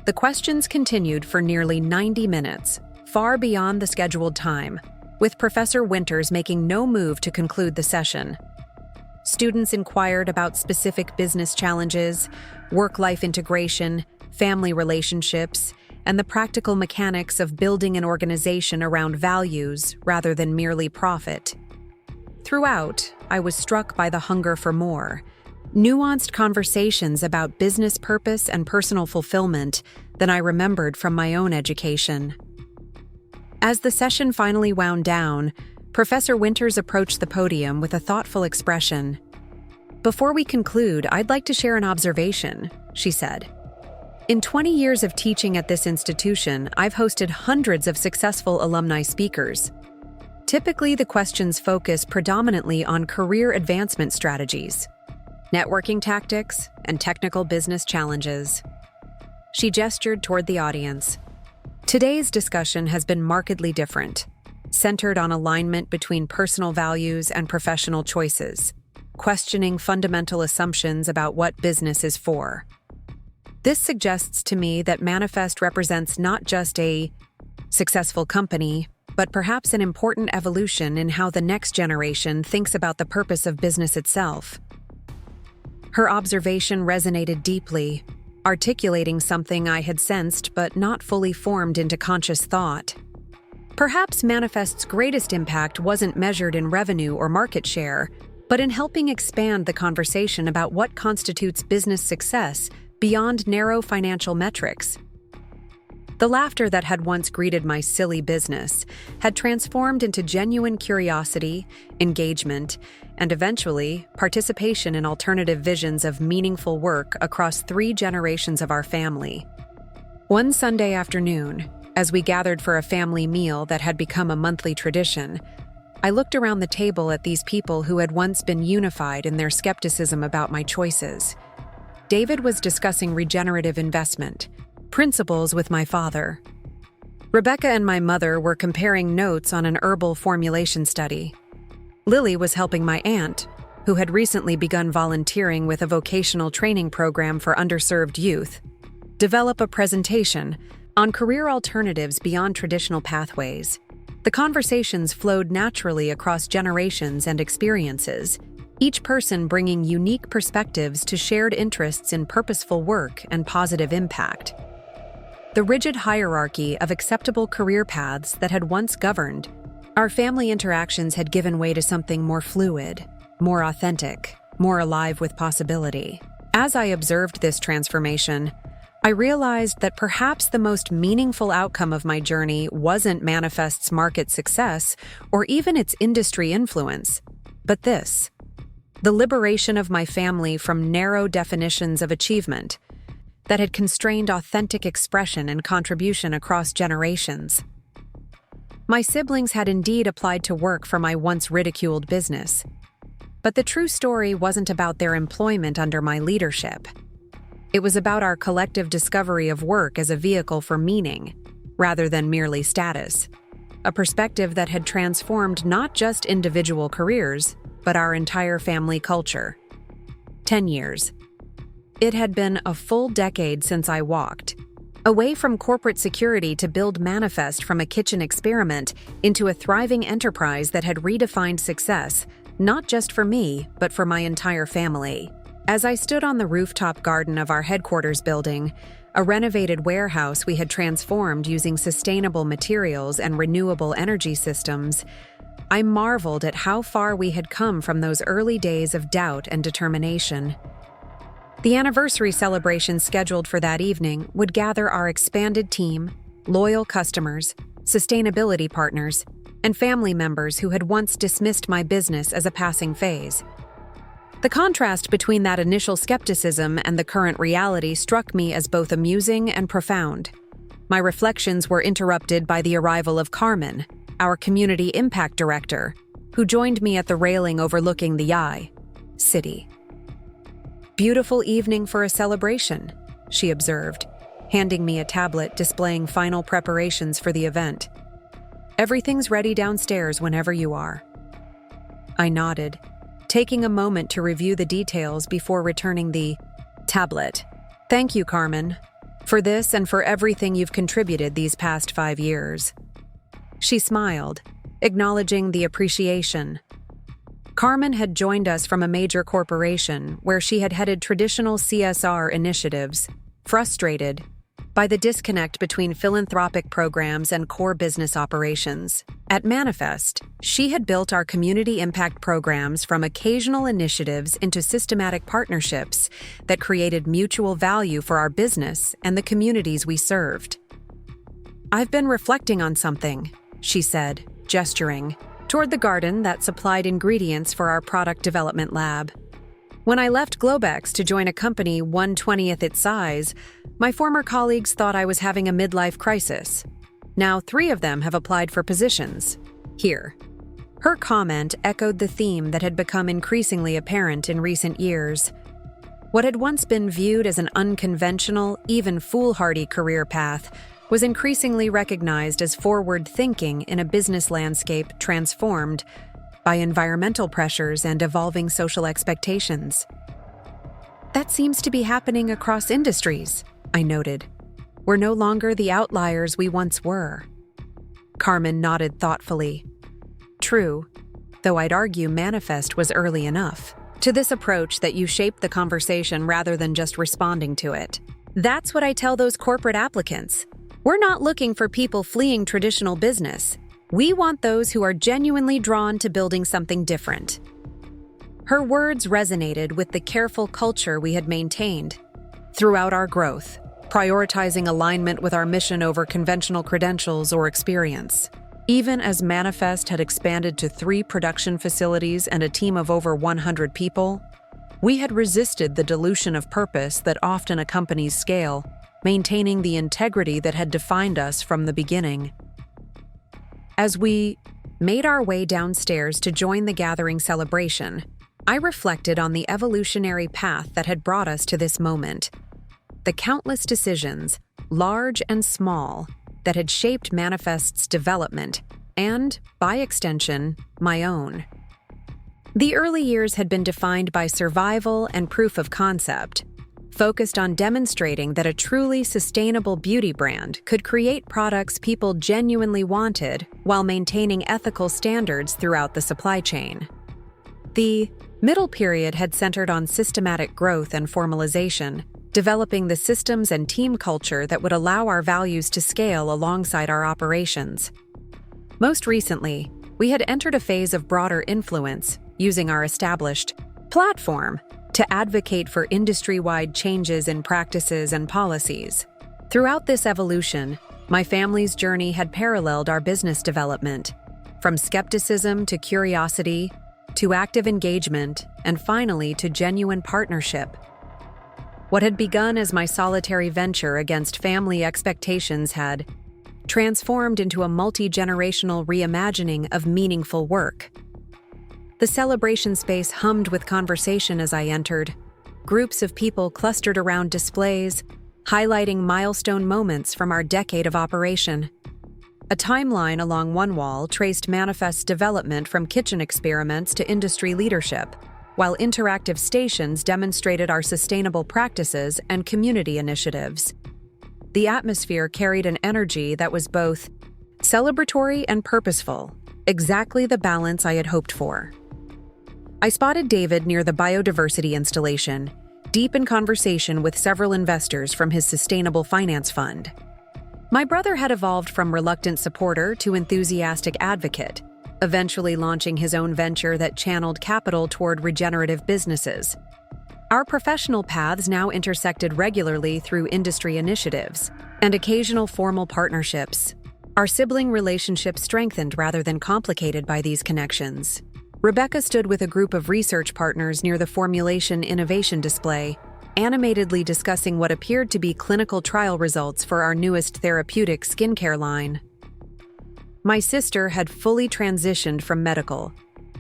The questions continued for nearly 90 minutes, far beyond the scheduled time, with Professor Winters making no move to conclude the session. Students inquired about specific business challenges, work-life integration, family relationships, and the practical mechanics of building an organization around values rather than merely profit. Throughout, I was struck by the hunger for more, nuanced conversations about business purpose and personal fulfillment than I remembered from my own education. As the session finally wound down, Professor Winters approached the podium with a thoughtful expression. Before we conclude, I'd like to share an observation, she said. In 20 years of teaching at this institution, I've hosted hundreds of successful alumni speakers. Typically, the questions focus predominantly on career advancement strategies, networking tactics, and technical business challenges. She gestured toward the audience. Today's discussion has been markedly different, centered on alignment between personal values and professional choices, questioning fundamental assumptions about what business is for. This suggests to me that Manifest represents not just a successful company, but perhaps an important evolution in how the next generation thinks about the purpose of business itself. Her observation resonated deeply, articulating something I had sensed but not fully formed into conscious thought. Perhaps Manifest's greatest impact wasn't measured in revenue or market share, but in helping expand the conversation about what constitutes business success beyond narrow financial metrics. The laughter that had once greeted my silly business had transformed into genuine curiosity, engagement, and eventually participation in alternative visions of meaningful work across 3 generations of our family. One Sunday afternoon, as we gathered for a family meal that had become a monthly tradition, I looked around the table at these people who had once been unified in their skepticism about my choices. David was discussing regenerative investment principles with my father. Rebecca and my mother were comparing notes on an herbal formulation study. Lily was helping my aunt, who had recently begun volunteering with a vocational training program for underserved youth, develop a presentation on career alternatives beyond traditional pathways. The conversations flowed naturally across generations and experiences, each person bringing unique perspectives to shared interests in purposeful work and positive impact. The rigid hierarchy of acceptable career paths that had once governed our family interactions had given way to something more fluid, more authentic, more alive with possibility. As I observed this transformation, I realized that perhaps the most meaningful outcome of my journey wasn't Manifest's market success or even its industry influence, but this: the liberation of my family from narrow definitions of achievement that had constrained authentic expression and contribution across generations. My siblings had indeed applied to work for my once ridiculed business, but the true story wasn't about their employment under my leadership. It was about our collective discovery of work as a vehicle for meaning, rather than merely status, a perspective that had transformed not just individual careers, but our entire family culture. 10 years. It had been a full decade since I walked away from corporate security to build Manifest from a kitchen experiment into a thriving enterprise that had redefined success, not just for me, but for my entire family. As I stood on the rooftop garden of our headquarters building, a renovated warehouse we had transformed using sustainable materials and renewable energy systems, I marveled at how far we had come from those early days of doubt and determination. The anniversary celebration scheduled for that evening would gather our expanded team, loyal customers, sustainability partners, and family members who had once dismissed my business as a passing phase. The contrast between that initial skepticism and the current reality struck me as both amusing and profound. My reflections were interrupted by the arrival of Carmen, our community impact director, who joined me at the railing overlooking the city. "Beautiful evening for a celebration," she observed, handing me a tablet displaying final preparations for the event. "Everything's ready downstairs whenever you are." I nodded, taking a moment to review the details before returning the tablet. "Thank you, Carmen, for this and for everything you've contributed these past 5 years." She smiled, acknowledging the appreciation. Carmen had joined us from a major corporation where she had headed traditional CSR initiatives, frustrated by the disconnect between philanthropic programs and core business operations. At Manifest, she had built our community impact programs from occasional initiatives into systematic partnerships that created mutual value for our business and the communities we served. "I've been reflecting on something," she said, gesturing toward the garden that supplied ingredients for our product development lab. "When I left Globex to join a company 1/20th its size, my former colleagues thought I was having a midlife crisis. Now 3 of them have applied for positions here." Her comment echoed the theme that had become increasingly apparent in recent years. What had once been viewed as an unconventional, even foolhardy career path was increasingly recognized as forward thinking in a business landscape transformed by environmental pressures and evolving social expectations. "That seems to be happening across industries," I noted. "We're no longer the outliers we once were." Carmen nodded thoughtfully. "True, though I'd argue Manifest was early enough to this approach that you shaped the conversation rather than just responding to it. That's what I tell those corporate applicants. We're not looking for people fleeing traditional business. We want those who are genuinely drawn to building something different." Her words resonated with the careful culture we had maintained throughout our growth, prioritizing alignment with our mission over conventional credentials or experience. Even as Manifest had expanded to 3 production facilities and a team of over 100 people, we had resisted the dilution of purpose that often accompanies scale, maintaining the integrity that had defined us from the beginning. As we made our way downstairs to join the gathering celebration, I reflected on the evolutionary path that had brought us to this moment. The countless decisions, large and small, that had shaped Manifest's development and, by extension, my own. The early years had been defined by survival and proof of concept, focused on demonstrating that a truly sustainable beauty brand could create products people genuinely wanted while maintaining ethical standards throughout the supply chain. The middle period had centered on systematic growth and formalization, developing the systems and team culture that would allow our values to scale alongside our operations. Most recently, we had entered a phase of broader influence, using our established platform to advocate for industry-wide changes in practices and policies. Throughout this evolution, my family's journey had paralleled our business development, from skepticism to curiosity, to active engagement, and finally to genuine partnership. What had begun as my solitary venture against family expectations had transformed into a multi-generational reimagining of meaningful work. The celebration space hummed with conversation as I entered. Groups of people clustered around displays, highlighting milestone moments from our decade of operation. A timeline along one wall traced Manifest's development from kitchen experiments to industry leadership, while interactive stations demonstrated our sustainable practices and community initiatives. The atmosphere carried an energy that was both celebratory and purposeful, exactly the balance I had hoped for. I spotted David near the biodiversity installation, deep in conversation with several investors from his sustainable finance fund. My brother had evolved from reluctant supporter to enthusiastic advocate, eventually launching his own venture that channeled capital toward regenerative businesses. Our professional paths now intersected regularly through industry initiatives and occasional formal partnerships. Our sibling relationship strengthened rather than complicated by these connections. Rebecca stood with a group of research partners near the formulation innovation display, animatedly discussing what appeared to be clinical trial results for our newest therapeutic skincare line. My sister had fully transitioned from medical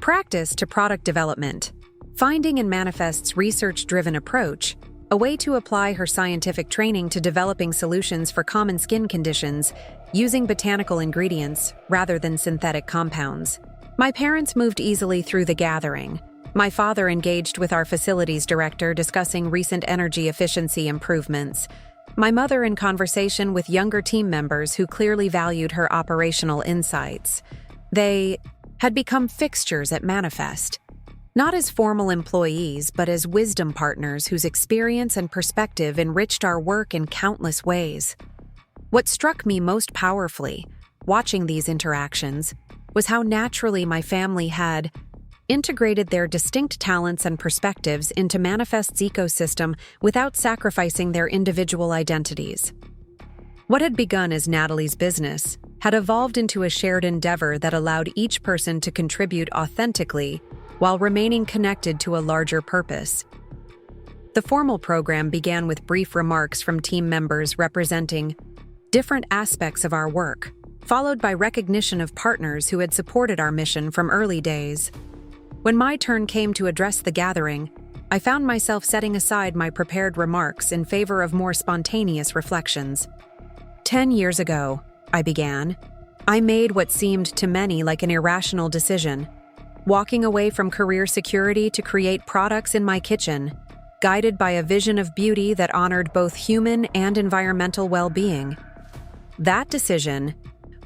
practice to product development, finding in Manifest's research-driven approach a way to apply her scientific training to developing solutions for common skin conditions using botanical ingredients rather than synthetic compounds. My parents moved easily through the gathering. My father engaged with our facilities director discussing recent energy efficiency improvements. My mother in conversation with younger team members who clearly valued her operational insights. They had become fixtures at Manifest, not as formal employees, but as wisdom partners whose experience and perspective enriched our work in countless ways. What struck me most powerfully, watching these interactions, was how naturally my family had integrated their distinct talents and perspectives into Manifest's ecosystem without sacrificing their individual identities. What had begun as Natalie's business had evolved into a shared endeavor that allowed each person to contribute authentically while remaining connected to a larger purpose. The formal program began with brief remarks from team members representing different aspects of our work, followed by recognition of partners who had supported our mission from early days. When my turn came to address the gathering, I found myself setting aside my prepared remarks in favor of more spontaneous reflections. 10 years ago, I began, I made what seemed to many like an irrational decision, walking away from career security to create products in my kitchen, guided by a vision of beauty that honored both human and environmental well-being. That decision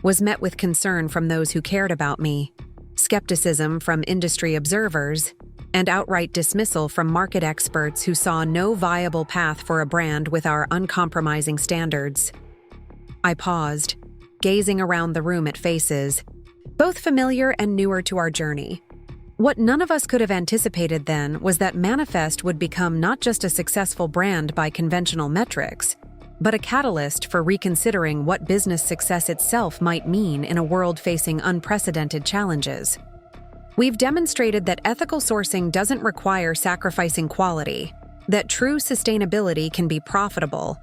was met with concern from those who cared about me, skepticism from industry observers, and outright dismissal from market experts who saw no viable path for a brand with our uncompromising standards. I paused, gazing around the room at faces, both familiar and newer to our journey. What none of us could have anticipated then was that Manifest would become not just a successful brand by conventional metrics, but a catalyst for reconsidering what business success itself might mean in a world facing unprecedented challenges. We've demonstrated that ethical sourcing doesn't require sacrificing quality, that true sustainability can be profitable,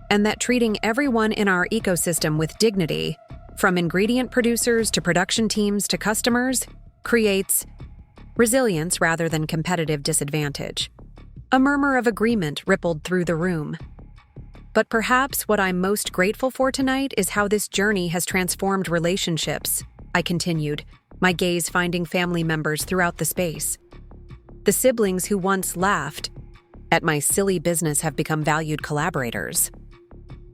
and that treating everyone in our ecosystem with dignity, from ingredient producers to production teams to customers, creates resilience rather than competitive disadvantage. A murmur of agreement rippled through the room. But perhaps what I'm most grateful for tonight is how this journey has transformed relationships, I continued, my gaze finding family members throughout the space. The siblings who once laughed at my silly business have become valued collaborators.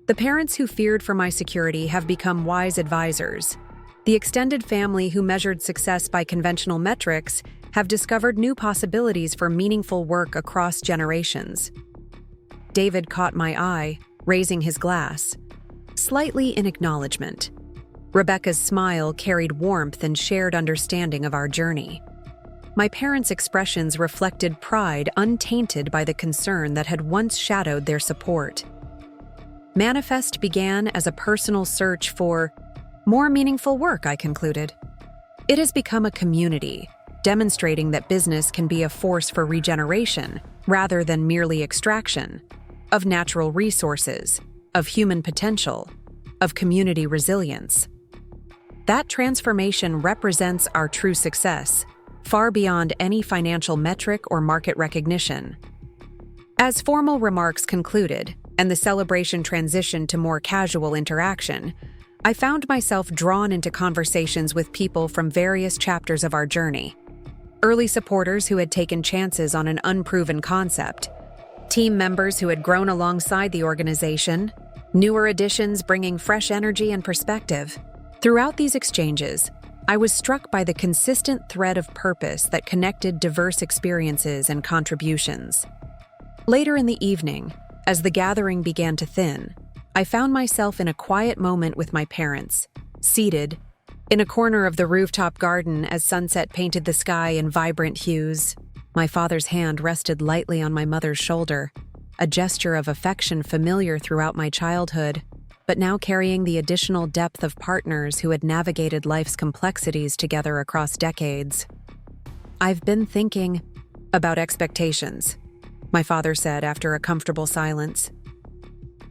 The parents who feared for my security have become wise advisors. The extended family who measured success by conventional metrics have discovered new possibilities for meaningful work across generations. David caught my eye, raising his glass, slightly in acknowledgement. Rebecca's smile carried warmth and shared understanding of our journey. My parents' expressions reflected pride untainted by the concern that had once shadowed their support. Manifest began as a personal search for more meaningful work, I concluded. It has become a community, demonstrating that business can be a force for regeneration rather than merely extraction of natural resources, of human potential, of community resilience. That transformation represents our true success, far beyond any financial metric or market recognition. As formal remarks concluded, and the celebration transitioned to more casual interaction, I found myself drawn into conversations with people from various chapters of our journey. Early supporters who had taken chances on an unproven concept, team members who had grown alongside the organization, newer additions bringing fresh energy and perspective. Throughout these exchanges, I was struck by the consistent thread of purpose that connected diverse experiences and contributions. Later in the evening, as the gathering began to thin, I found myself in a quiet moment with my parents, seated in a corner of the rooftop garden as sunset painted the sky in vibrant hues. My father's hand rested lightly on my mother's shoulder, a gesture of affection familiar throughout my childhood, but now carrying the additional depth of partners who had navigated life's complexities together across decades. "I've been thinking about expectations," my father said after a comfortable silence.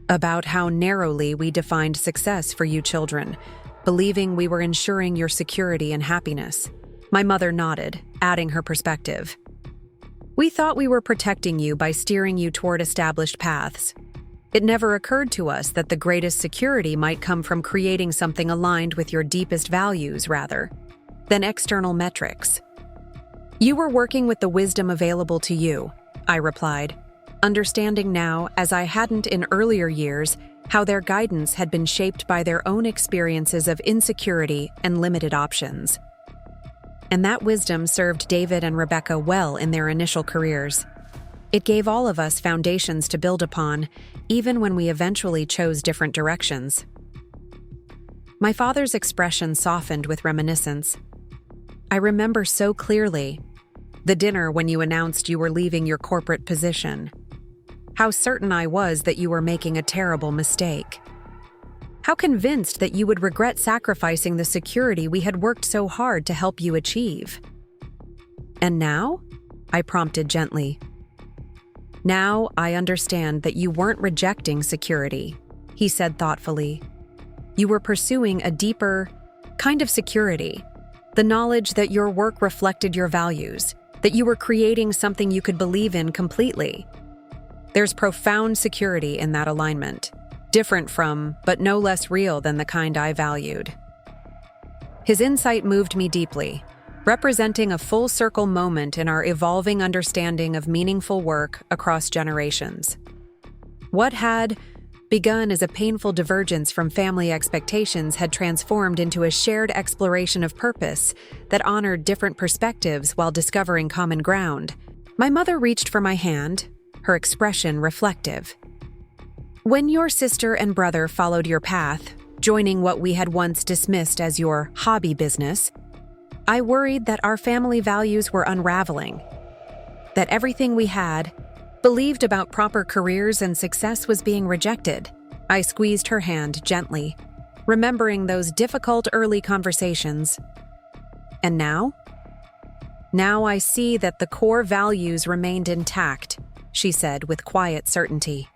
"About how narrowly we defined success for you children, believing we were ensuring your security and happiness." My mother nodded, adding her perspective. "We thought we were protecting you by steering you toward established paths. It never occurred to us that the greatest security might come from creating something aligned with your deepest values rather than external metrics. You were working with the wisdom available to you," I replied, understanding now, as I hadn't in earlier years, how their guidance had been shaped by their own experiences of insecurity and limited options. And that wisdom served David and Rebecca well in their initial careers. It gave all of us foundations to build upon, even when we eventually chose different directions. My father's expression softened with reminiscence. "I remember so clearly the dinner when you announced you were leaving your corporate position. How certain I was that you were making a terrible mistake. How convinced that you would regret sacrificing the security we had worked so hard to help you achieve." "And now?" I prompted gently. "Now I understand that you weren't rejecting security," he said thoughtfully. "You were pursuing a deeper kind of security, the knowledge that your work reflected your values, that you were creating something you could believe in completely. There's profound security in that alignment, different from, but no less real than the kind I valued." His insight moved me deeply, representing a full-circle moment in our evolving understanding of meaningful work across generations. What had begun as a painful divergence from family expectations had transformed into a shared exploration of purpose that honored different perspectives while discovering common ground. My mother reached for my hand, her expression reflective. "When your sister and brother followed your path, joining what we had once dismissed as your hobby business, I worried that our family values were unraveling, that everything we had believed about proper careers and success was being rejected." I squeezed her hand gently, remembering those difficult early conversations. "And now? Now I see that the core values remained intact," she said with quiet certainty.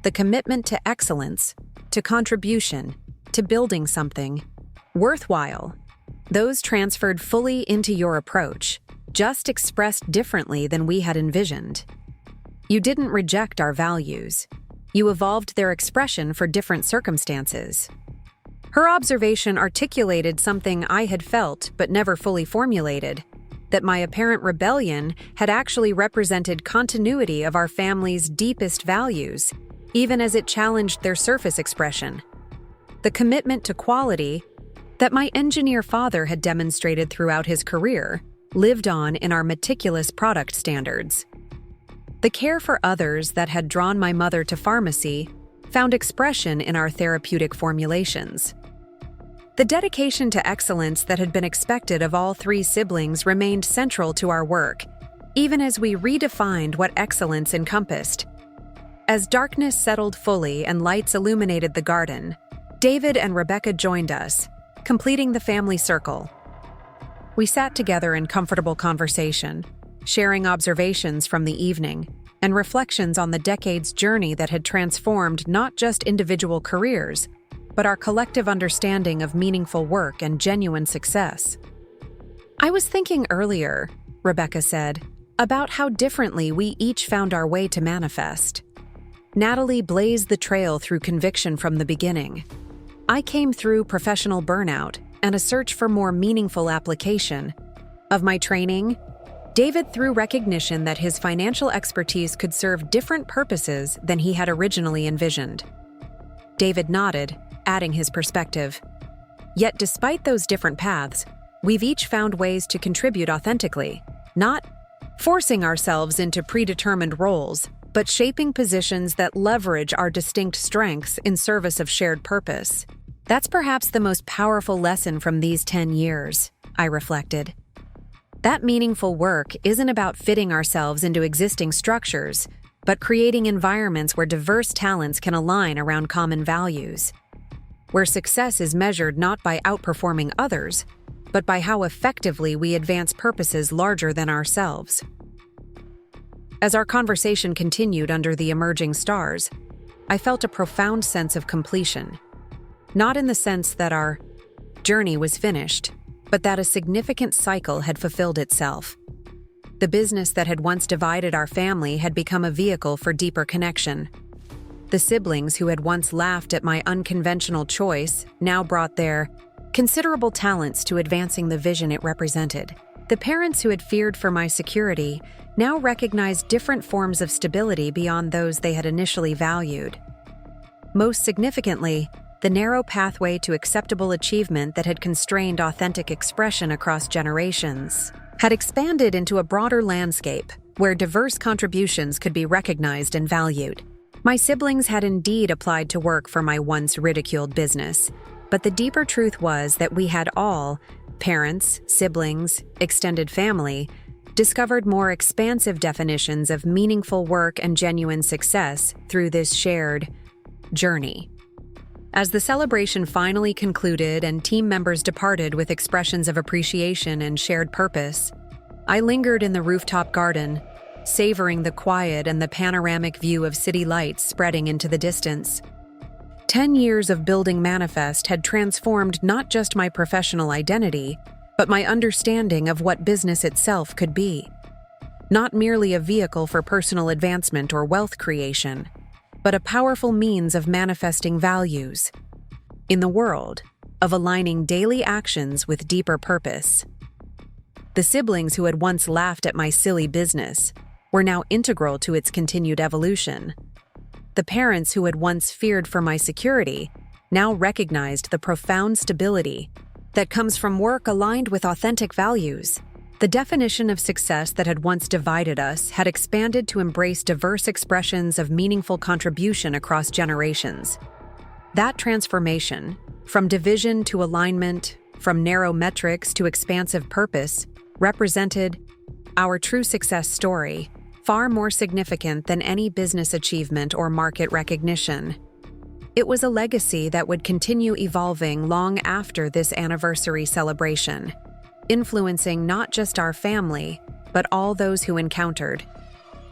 "The commitment to excellence, to contribution, to building something worthwhile, those transferred fully into your approach, just expressed differently than we had envisioned. You didn't reject our values. You evolved their expression for different circumstances." Her observation articulated something I had felt but never fully formulated, that my apparent rebellion had actually represented continuity of our family's deepest values, even as it challenged their surface expression. The commitment to quality that my engineer father had demonstrated throughout his career lived on in our meticulous product standards. The care for others that had drawn my mother to pharmacy found expression in our therapeutic formulations. The dedication to excellence that had been expected of all three siblings remained central to our work, even as we redefined what excellence encompassed. As darkness settled fully and lights illuminated the garden, David and Rebecca joined us, completing the family circle. We sat together in comfortable conversation, sharing observations from the evening and reflections on the decade's journey that had transformed not just individual careers, but our collective understanding of meaningful work and genuine success. "I was thinking earlier," Rebecca said, "about how differently we each found our way to manifest. Natalie blazed the trail through conviction from the beginning. I came through professional burnout and a search for more meaningful application. Of my training, David through recognition that his financial expertise could serve different purposes than he had originally envisioned." David nodded, adding his perspective. "Yet despite those different paths, we've each found ways to contribute authentically, not forcing ourselves into predetermined roles, but shaping positions that leverage our distinct strengths in service of shared purpose. That's perhaps the most powerful lesson from these 10 years, I reflected. That meaningful work isn't about fitting ourselves into existing structures, but creating environments where diverse talents can align around common values. Where success is measured not by outperforming others, but by how effectively we advance purposes larger than ourselves." As our conversation continued under the emerging stars, I felt a profound sense of completion. Not in the sense that our journey was finished, but that a significant cycle had fulfilled itself. The business that had once divided our family had become a vehicle for deeper connection. The siblings who had once laughed at my unconventional choice now brought their considerable talents to advancing the vision it represented. The parents who had feared for my security now recognized different forms of stability beyond those they had initially valued. Most significantly, the narrow pathway to acceptable achievement that had constrained authentic expression across generations had expanded into a broader landscape where diverse contributions could be recognized and valued. My siblings had indeed applied to work for my once ridiculed business, but the deeper truth was that we had all, parents, siblings, extended family, discovered more expansive definitions of meaningful work and genuine success through this shared journey. As the celebration finally concluded and team members departed with expressions of appreciation and shared purpose, I lingered in the rooftop garden, savoring the quiet and the panoramic view of city lights spreading into the distance. 10 years of building Manifest had transformed not just my professional identity, but my understanding of what business itself could be. Not merely a vehicle for personal advancement or wealth creation, but a powerful means of manifesting values in the world, of aligning daily actions with deeper purpose. The siblings who had once laughed at my silly business were now integral to its continued evolution. The parents who had once feared for my security now recognized the profound stability that comes from work aligned with authentic values. The definition of success that had once divided us had expanded to embrace diverse expressions of meaningful contribution across generations. That transformation, from division to alignment, from narrow metrics to expansive purpose, represented our true success story, far more significant than any business achievement or market recognition. It was a legacy that would continue evolving long after this anniversary celebration, influencing not just our family, but all those who encountered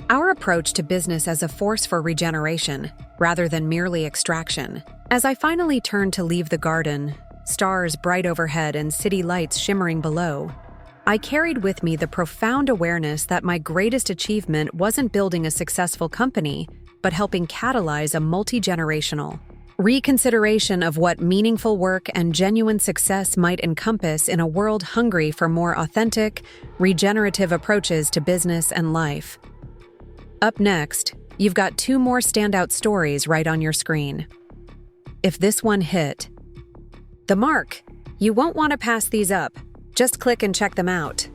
our approach to business as a force for regeneration, rather than merely extraction. As I finally turned to leave the garden, stars bright overhead and city lights shimmering below, I carried with me the profound awareness that my greatest achievement wasn't building a successful company, but helping catalyze a multi-generational reconsideration of what meaningful work and genuine success might encompass in a world hungry for more authentic, regenerative approaches to business and life. Up next, you've got 2 more standout stories right on your screen. If this one hit the mark, you won't want to pass these up. Just click and check them out.